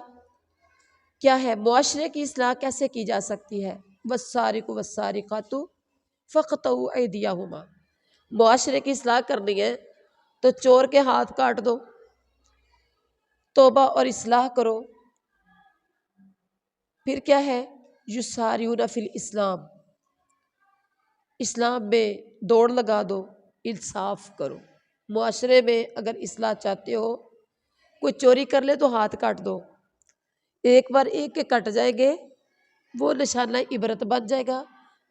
کیا ہے؟ معاشرے کی اصلاح کیسے کی جا سکتی ہے؟ والسارق والسارقات فاقطعوا ایدیہما، معاشرے کی اصلاح کرنی ہے تو چور کے ہاتھ کاٹ دو، توبہ اور اصلاح کرو۔ پھر کیا ہے؟ یسارعون فی الاسلام، اسلام میں دوڑ لگا دو، انصاف کرو۔ معاشرے میں اگر اصلاح چاہتے ہو، کوئی چوری کر لے تو ہاتھ کاٹ دو، ایک بار ایک کے کٹ جائیں گے وہ نشانہ عبرت بن جائے گا،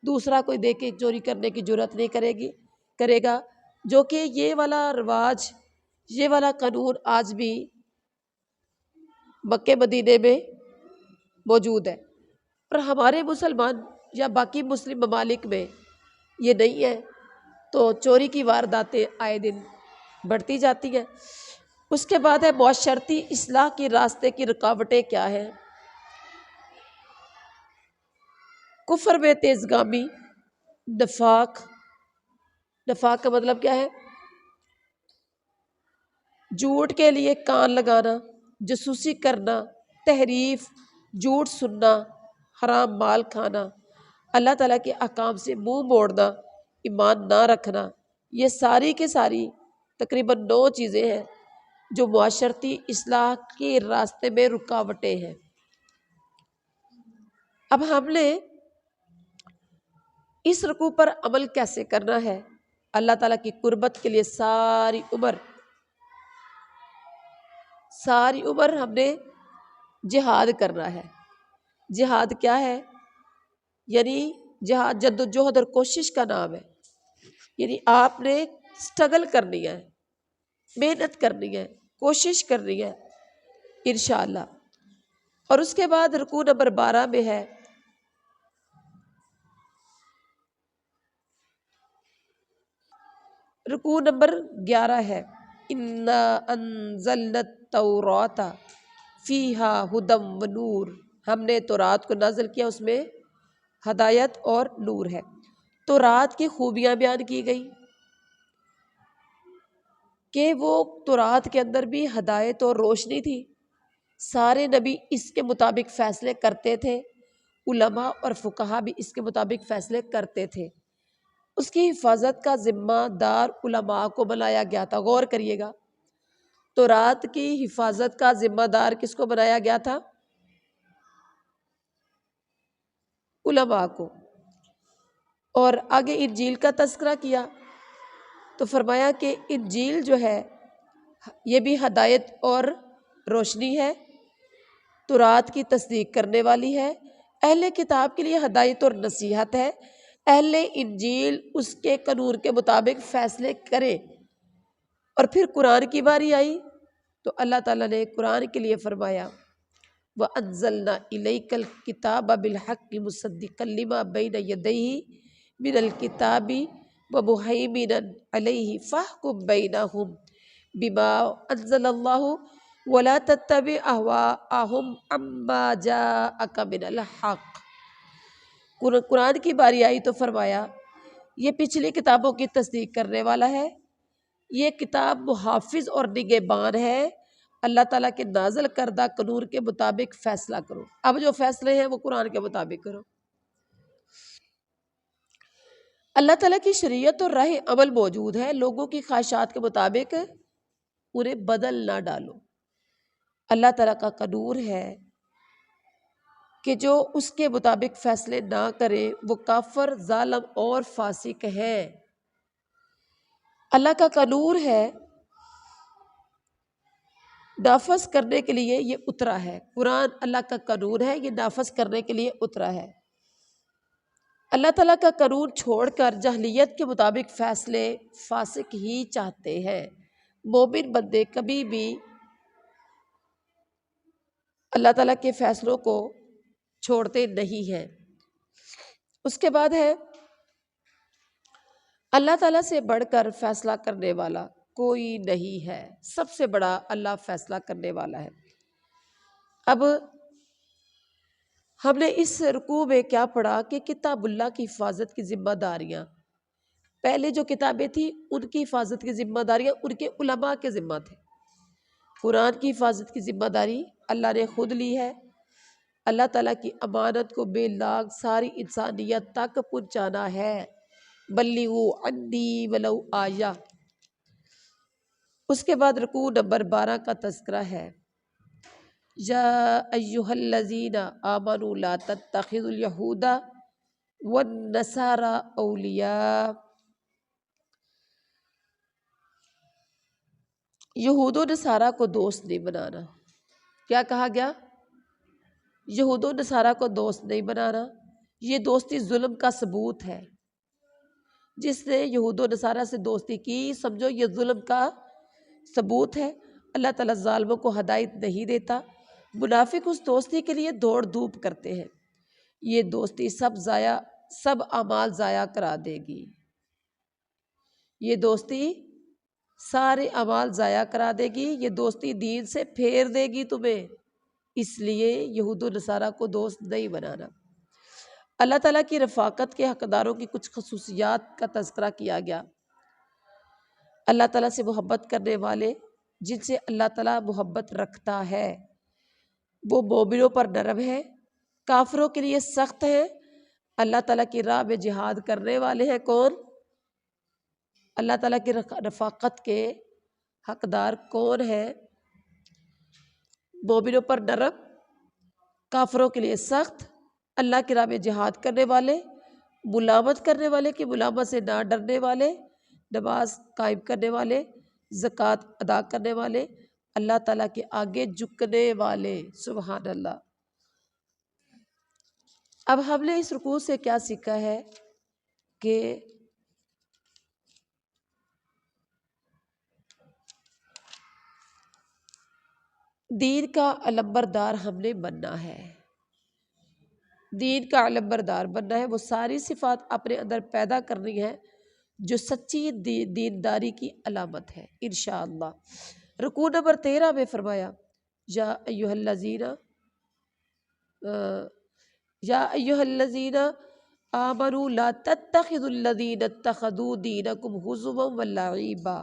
دوسرا کوئی دیکھ کے چوری کرنے کی جرات نہیں کرے گا، جو کہ یہ والا رواج، یہ والا قانون آج بھی مکے مدینے میں موجود ہے، پر ہمارے مسلمان یا باقی مسلم ممالک میں یہ نہیں ہے، تو چوری کی وارداتیں آئے دن بڑھتی جاتی ہیں۔ اس کے بعد ہے معاشرتی اصلاح کے راستے کی رکاوٹیں کیا ہیں؟ کفر میں تیزگامی، نفاق کا مطلب کیا ہے؟ جھوٹ کے لیے کان لگانا، جاسوسی کرنا، تحریف، جھوٹ سننا، حرام مال کھانا، اللہ تعالیٰ کے احکام سے منہ موڑنا، ایمان نہ رکھنا، یہ ساری کے ساری تقریباً 9 چیزیں ہیں جو معاشرتی اصلاح کے راستے میں رکاوٹیں ہیں۔ اب ہم نے اس رکوع پر عمل کیسے کرنا ہے؟ اللہ تعالیٰ کی قربت کے لیے ساری عمر ہم نے جہاد کرنا ہے۔ جہاد کیا ہے؟ یعنی جہاد جدوجہد اور کوشش کا نام ہے، یعنی آپ نے سٹرگل کرنی ہے، محنت کرنی ہے، کوشش کرنی ہے انشاءاللہ۔ اور اس کے بعد رکوع نمبر 12 میں ہے رکوع نمبر 11 ہے انا انزلنا التوراۃ فیہا ھدی ونور، ہم نے تورات کو نازل کیا، اس میں ہدایت اور نور ہے۔ تورات کی خوبیاں بیان کی گئی کہ وہ تورات کے اندر بھی ہدایت اور روشنی تھی، سارے نبی اس کے مطابق فیصلے کرتے تھے، علماء اور فقہا بھی اس کے مطابق فیصلے کرتے تھے۔ اس کی حفاظت کا ذمہ دار علماء کو بنایا گیا تھا۔ غور کریے گا، تورات کی حفاظت کا ذمہ دار کس کو بنایا گیا تھا؟ علماء کو۔ اور آگے انجیل کا تذکرہ کیا تو فرمایا کہ انجیل جو ہے یہ بھی ہدایت اور روشنی ہے، تورات کی تصدیق کرنے والی ہے، اہل کتاب کے لیے ہدایت اور نصیحت ہے، اہل انجیل اس کے قانون کے مطابق فیصلے کرے۔ اور پھر قرآن کی باری آئی تو اللہ تعالیٰ نے قرآن کے لیے فرمایا وَأَنزَلْنَا إِلَيْكَ الْكِتَابَ بِالْحَقِّ مُصَدِّقًا لِمَا بَيْنَ يَدَيْهِ مِنَ الْكِتَابِ ومهيمنا عليه فاحكم بينهم بما انزل الله ولا تتبع اهواءهم عما جاءك من الحق۔ قرآن کی باری آئی تو فرمایا یہ پچھلی کتابوں کی تصدیق کرنے والا ہے، یہ کتاب محافظ اور نگہبان ہے، اللہ تعالیٰ کے نازل کردہ قانون کے مطابق فیصلہ کرو۔ اب جو فیصلے ہیں وہ قرآن کے مطابق کرو۔ اللہ تعالیٰ کی شریعت اور راہ عمل موجود ہے، لوگوں کی خواہشات کے مطابق انہیں بدل نہ ڈالو۔ اللہ تعالیٰ کا قانون ہے کہ جو اس کے مطابق فیصلے نہ کرے وہ کافر، ظالم اور فاسق ہے۔ اللہ کا قانون ہے، نافذ کرنے کے لیے یہ اترا ہے۔ قرآن اللہ کا قانون ہے، یہ نافذ کرنے کے لیے اترا ہے۔ اللہ تعالیٰ کا قانون چھوڑ کر جاہلیت کے مطابق فیصلے فاسق ہی چاہتے ہیں۔ مومن بندے کبھی بھی اللہ تعالیٰ کے فیصلوں کو چھوڑتے نہیں ہیں۔ اس کے بعد ہے اللہ تعالیٰ سے بڑھ کر فیصلہ کرنے والا کوئی نہیں ہے، سب سے بڑا اللہ فیصلہ کرنے والا ہے۔ اب ہم نے اس رکوع میں کیا پڑھا کہ کتاب اللہ کی حفاظت کی ذمہ داریاں، پہلے جو کتابیں تھیں ان کی حفاظت کی ذمہ داریاں ان کے علماء کے ذمہ تھے۔ قرآن کی حفاظت کی ذمہ داری اللہ نے خود لی ہے۔ اللہ تعالیٰ کی امانت کو بے لاگ ساری انسانیت تک پہنچانا ہے۔ بلغوا عنی ولو آیہ۔ اس کے بعد رکوع نمبر 12 کا تذکرہ ہے، یا ایھا الذین آمنوا لا تتخذوا الیہود والنصارى اولیاء۔ یہود و نصارہ کو دوست نہیں بنانا۔ کیا کہا گیا؟ یہود و نصارہ کو دوست نہیں بنانا۔ یہ دوستی ظلم کا ثبوت ہے۔ جس نے یہود و نصارہ سے دوستی کی سمجھو یہ ظلم کا ثبوت ہے۔ اللہ تعالیٰ ظالموں کو ہدایت نہیں دیتا۔ منافق اس دوستی کے لیے دوڑ دھوپ کرتے ہیں۔ یہ دوستی سب اعمال ضائع کرا دے گی۔ یہ دوستی سارے اعمال ضائع کرا دے گی، یہ دوستی دین سے پھیر دے گی تمہیں۔ اس لیے یہود و نصارہ کو دوست نہیں بنانا۔ اللہ تعالیٰ کی رفاقت کے حقداروں کی کچھ خصوصیات کا تذکرہ کیا گیا۔ اللہ تعالیٰ سے محبت کرنے والے، جن سے اللہ تعالیٰ محبت رکھتا ہے، وہ مومنوں پر نرم ہے، کافروں کے لیے سخت ہے۔ اللہ تعالیٰ کی راہ میں جہاد کرنے والے ہیں کون؟ اللہ تعالیٰ کی رفاقت کے حقدار کون ہیں؟ مومنوں پر نرم، کافروں کے لیے سخت، اللہ کی راہ میں جہاد کرنے والے، ملامت کرنے والے کہ ملامت سے نہ ڈرنے والے، نماز قائم کرنے والے، زکوٰۃ ادا کرنے والے، اللہ تعالیٰ کے آگے جھکنے والے۔ سبحان اللہ۔ اب ہم نے اس رکوع سے کیا سیکھا ہے کہ دین کا علمبردار ہم نے بننا ہے۔ دین کا علمبردار بننا ہے، وہ ساری صفات اپنے اندر پیدا کرنی ہے جو سچی دینداری کی علامت ہے انشاءاللہ۔ رکوع نمبر 13 میں فرمایا، یا ایھا الذین آمنوا لا تتخذوا الذین اتخذوا دینکم ہزوا ولعبا۔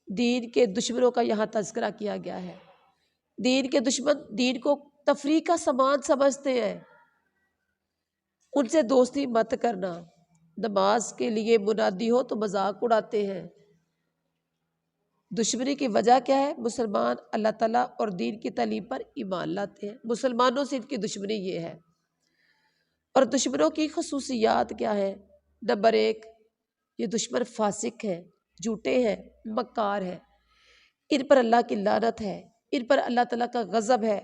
دین کے دشمنوں کا یہاں تذکرہ کیا گیا ہے۔ دین کے دشمن دین کو تفریح کا سامان سمجھتے ہیں، ان سے دوستی مت کرنا۔ نماز کے لیے منادی ہو تو مذاق اڑاتے ہیں۔ دشمنی کی وجہ کیا ہے؟ مسلمان اللہ تعالیٰ اور دین کی تعلیم پر ایمان لاتے ہیں، مسلمانوں سے ان کی دشمنی یہ ہے۔ اور دشمنوں کی خصوصیات کیا ہے؟ نمبر 1، یہ دشمن فاسق ہے، جھوٹے ہیں، مکار ہے، ان پر اللہ کی لعنت ہے، ان پر اللہ تعالیٰ کا غضب ہے۔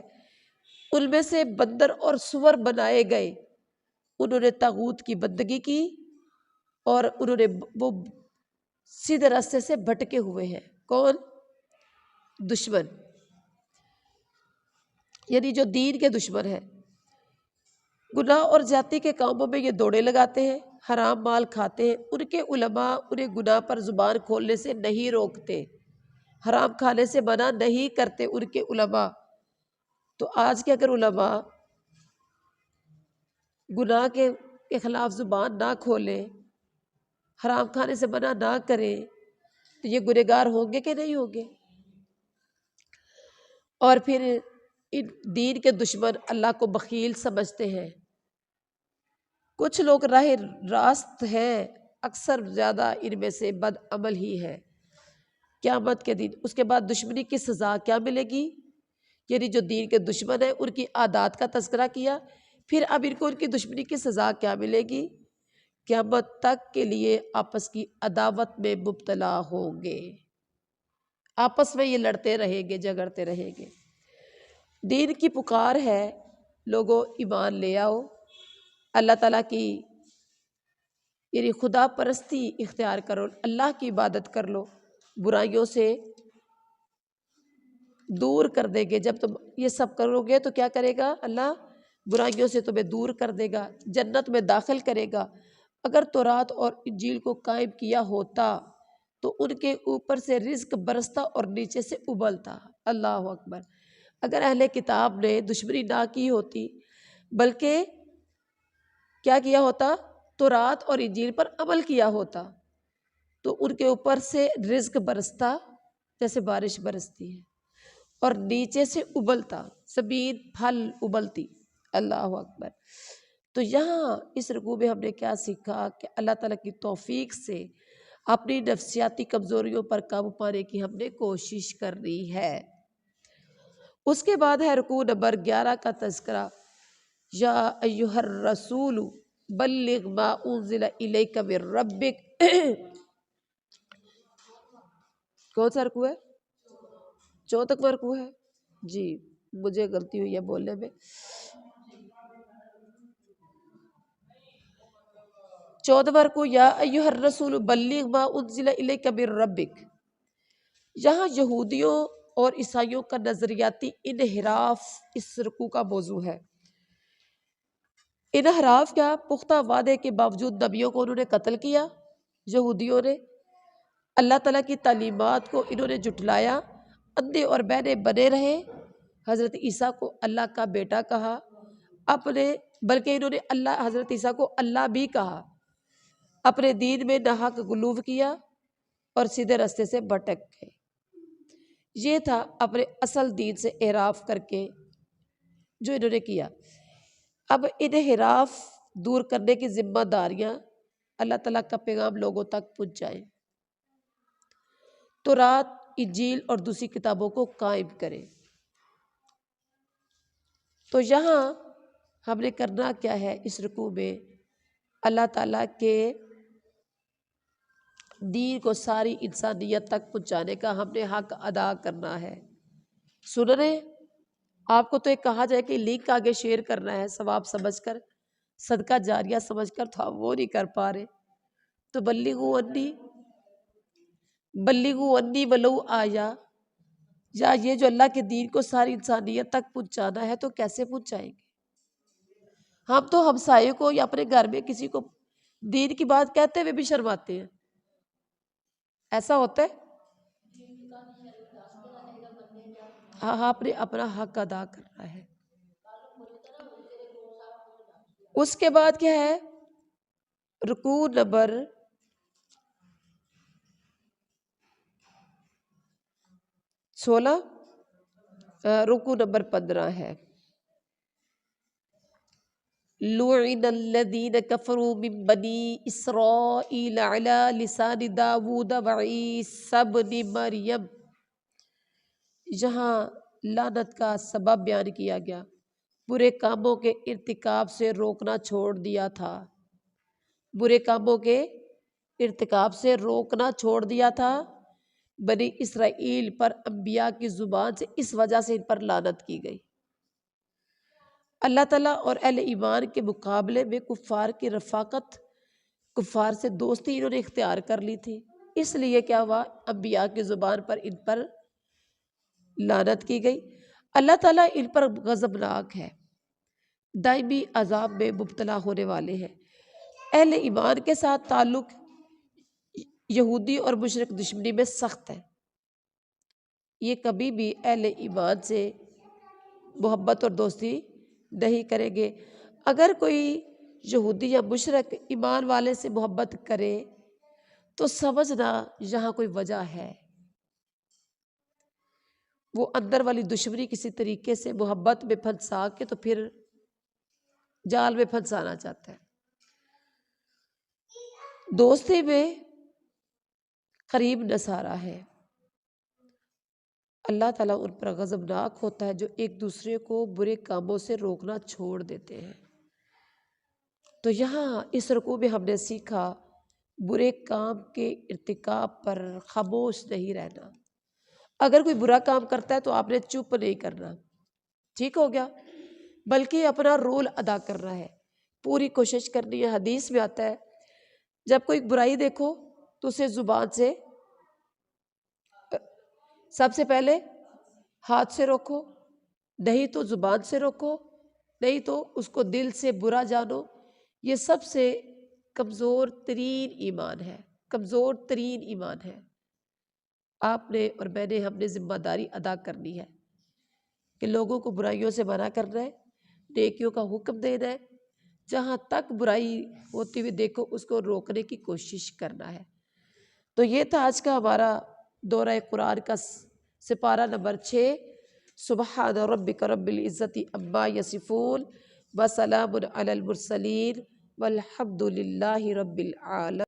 ان میں سے بندر اور سور بنائے گئے، انہوں نے طاغوت کی بندگی کی اور انہوں نے وہ سیدھے راستے سے بھٹکے ہوئے ہیں۔ کون؟ دشمن، یعنی جو دین کے دشمن ہیں۔ گناہ اور زیادتی کے کاموں میں یہ دوڑے لگاتے ہیں، حرام مال کھاتے ہیں، ان کے علماء انہیں گناہ پر زبان کھولنے سے نہیں روکتے، حرام کھانے سے منع نہیں کرتے ان کے علماء۔ تو آج کے اگر علماء گناہ کے خلاف زبان نہ کھولیں، حرام کھانے سے منع نہ کریں، تو یہ گنہگار ہوں گے کہ نہیں ہوں گے؟ اور پھر ان دین کے دشمن اللہ کو بخیل سمجھتے ہیں۔ کچھ لوگ راہ راست ہیں، اکثر زیادہ ان میں سے بد عمل ہی ہے۔ قیامت کے دن اس کے بعد دشمنی کی سزا کیا ملے گی؟ یعنی جو دین کے دشمن ہیں ان کی عادات کا تذکرہ کیا، پھر اب ان کو ان کی دشمنی کی سزا کیا ملے گی؟ قیامت تک کے لیے آپس کی عداوت میں مبتلا ہوں گے، آپس میں یہ لڑتے رہیں گے، جھگڑتے رہیں گے۔ دین کی پکار ہے، لوگوں ایمان لے آؤ، اللہ تعالیٰ کی یعنی خدا پرستی اختیار کرو، اللہ کی عبادت کر لو، برائیوں سے دور کر دے گے۔ جب تم یہ سب کرو گے تو کیا کرے گا اللہ؟ برائیوں سے تمہیں دور کر دے گا، جنت میں داخل کرے گا۔ اگر تورات اور انجیل کو قائم کیا ہوتا تو ان کے اوپر سے رزق برستا اور نیچے سے ابلتا۔ اللہ اکبر۔ اگر اہل کتاب نے دشمنی نہ کی ہوتی بلکہ کیا کیا ہوتا؟ تورات اور انجیل پر عمل کیا ہوتا تو ان کے اوپر سے رزق برستا جیسے بارش برستی ہے، اور نیچے سے ابلتا، زمین پھل ابلتی۔ اللہ اکبر۔ تو یہاں اس رکوع میں ہم نے کیا سیکھا کہ اللہ تعالیٰ کی توفیق سے اپنی نفسیاتی کمزوریوں پر قابو پانے کی ہم نے کوشش کرنی ہے۔ اس کے بعد ہے رکوع نمبر 11 کا تذکرہ، یا ایھا الرسول بلغ ما انزل الیک من ربک۔ کون سا رکوع ہے؟ 14واں رکوع ہے جی، مجھے غلطی ہوئی ہے بولنے میں۔ 14واں رکوع، یا ایھا الرسول بلغ ما انزل الیک من ربک۔ یہاں یہودیوں اور عیسائیوں کا نظریاتی انحراف اس رکوع کا موضوع ہے۔ انحراف کیا؟ پختہ وعدے کے باوجود نبیوں کو انہوں نے قتل کیا، یہودیوں نے اللہ تعالیٰ کی تعلیمات کو انہوں نے جھٹلایا، اندھے اور بہرے بنے رہے، حضرت عیسیٰ کو اللہ کا بیٹا کہا بلکہ انہوں نے حضرت عیسیٰ کو اللہ بھی کہا، اپنے دین میں ناحق غلو کیا اور سیدھے راستے سے بھٹک گئے۔ یہ تھا اپنے اصل دین سے انحراف کر کے جو انہوں نے کیا۔ اب انحراف دور کرنے کی ذمہ داریاں اللہ تعالیٰ کا پیغام لوگوں تک پہنچائیں، تورات، انجیل اور دوسری کتابوں کو قائم کریں۔ تو یہاں ہم نے کرنا کیا ہے؟ اس رکوع میں اللہ تعالیٰ کے دین کو ساری انسانیت تک پہنچانے کا ہم نے حق ادا کرنا ہے۔ سن رہے؟ آپ کو تو ایک کہا جائے کہ لنک آگے شیئر کرنا ہے ثواب سمجھ کر، صدقہ جاریہ سمجھ کر، تو آپ وہ نہیں کر پا رہے۔ تو بلغوا انی ولو آیا، یا یہ جو اللہ کے دین کو ساری انسانیت تک پہنچانا ہے تو کیسے پہنچائیں گے؟ ہم تو ہمسائے کو یا اپنے گھر میں کسی کو دین کی بات کہتے ہوئے بھی شرماتے ہیں، ایسا ہوتا ہے؟ ہاں، آپ نے اپنا حق ادا کرنا ہے۔ اس کے بعد کیا ہے؟ رکوع نمبر 16، رکوع نمبر 15 ہے، لعن الذین کفروا من بنی اسرائیل علی لسان داود وعیسی ابن مریم۔ یہاں لعنت کا سبب بیان کیا گیا، برے کاموں کے ارتکاب سے روکنا چھوڑ دیا تھا، برے کاموں کے ارتکاب سے روکنا چھوڑ دیا تھا بنی اسرائیل پر انبیاء کی زبان سے، اس وجہ سے ان پر لعنت کی گئی۔ اللہ تعالیٰ اور اہل ایمان کے مقابلے میں کفار کی رفاقت، کفار سے دوستی انہوں نے اختیار کر لی تھی، اس لیے کیا ہوا؟ انبیاء کی زبان پر ان پر لعنت کی گئی۔ اللہ تعالیٰ ان پر غضبناک ہے، دائمی عذاب میں مبتلا ہونے والے ہیں۔ اہل ایمان کے ساتھ تعلق یہودی اور مشرک دشمنی میں سخت ہے، یہ کبھی بھی اہل ایمان سے محبت اور دوستی نہیں کریں گے۔ اگر کوئی یہودی یا مشرک ایمان والے سے محبت کرے تو سمجھنا یہاں کوئی وجہ ہے، وہ اندر والی دشمنی کسی طریقے سے محبت میں پھنسا کے تو پھر جال میں پھنسانا چاہتا ہے۔ دوستی میں قریب نصارہ ہے، اللہ تعالیٰ ان پر غضبناک ہوتا ہے جو ایک دوسرے کو برے کاموں سے روکنا چھوڑ دیتے ہیں۔ تو یہاں اس رکوع میں ہم نے سیکھا برے کام کے ارتکاب پر خاموش نہیں رہنا۔ اگر کوئی برا کام کرتا ہے تو آپ نے چپ نہیں کرنا، ٹھیک ہو گیا، بلکہ اپنا رول ادا کرنا ہے، پوری کوشش کرنی ہے۔ حدیث میں آتا ہے جب کوئی برائی دیکھو تو اسے زبان سے، سب سے پہلے ہاتھ سے روکو، نہیں تو زبان سے روکو، نہیں تو اس کو دل سے برا جانو۔ یہ سب سے کمزور ترین ایمان ہے، کمزور ترین ایمان ہے۔ آپ نے اور میں نے، ہم نے ذمہ داری ادا کرنی ہے کہ لوگوں کو برائیوں سے منع کرنا ہے، نیکیوں کا حکم دینا ہے، جہاں تک برائی ہوتی ہوئی دیکھو اس کو روکنے کی کوشش کرنا ہے۔ تو یہ تھا آج کا ہمارا دورہ قرآن کا سپارہ نمبر 6۔ سبحان ربک رب العزت عما یصفون وسلام علی المرسلین والحمد للہ رب العالمین۔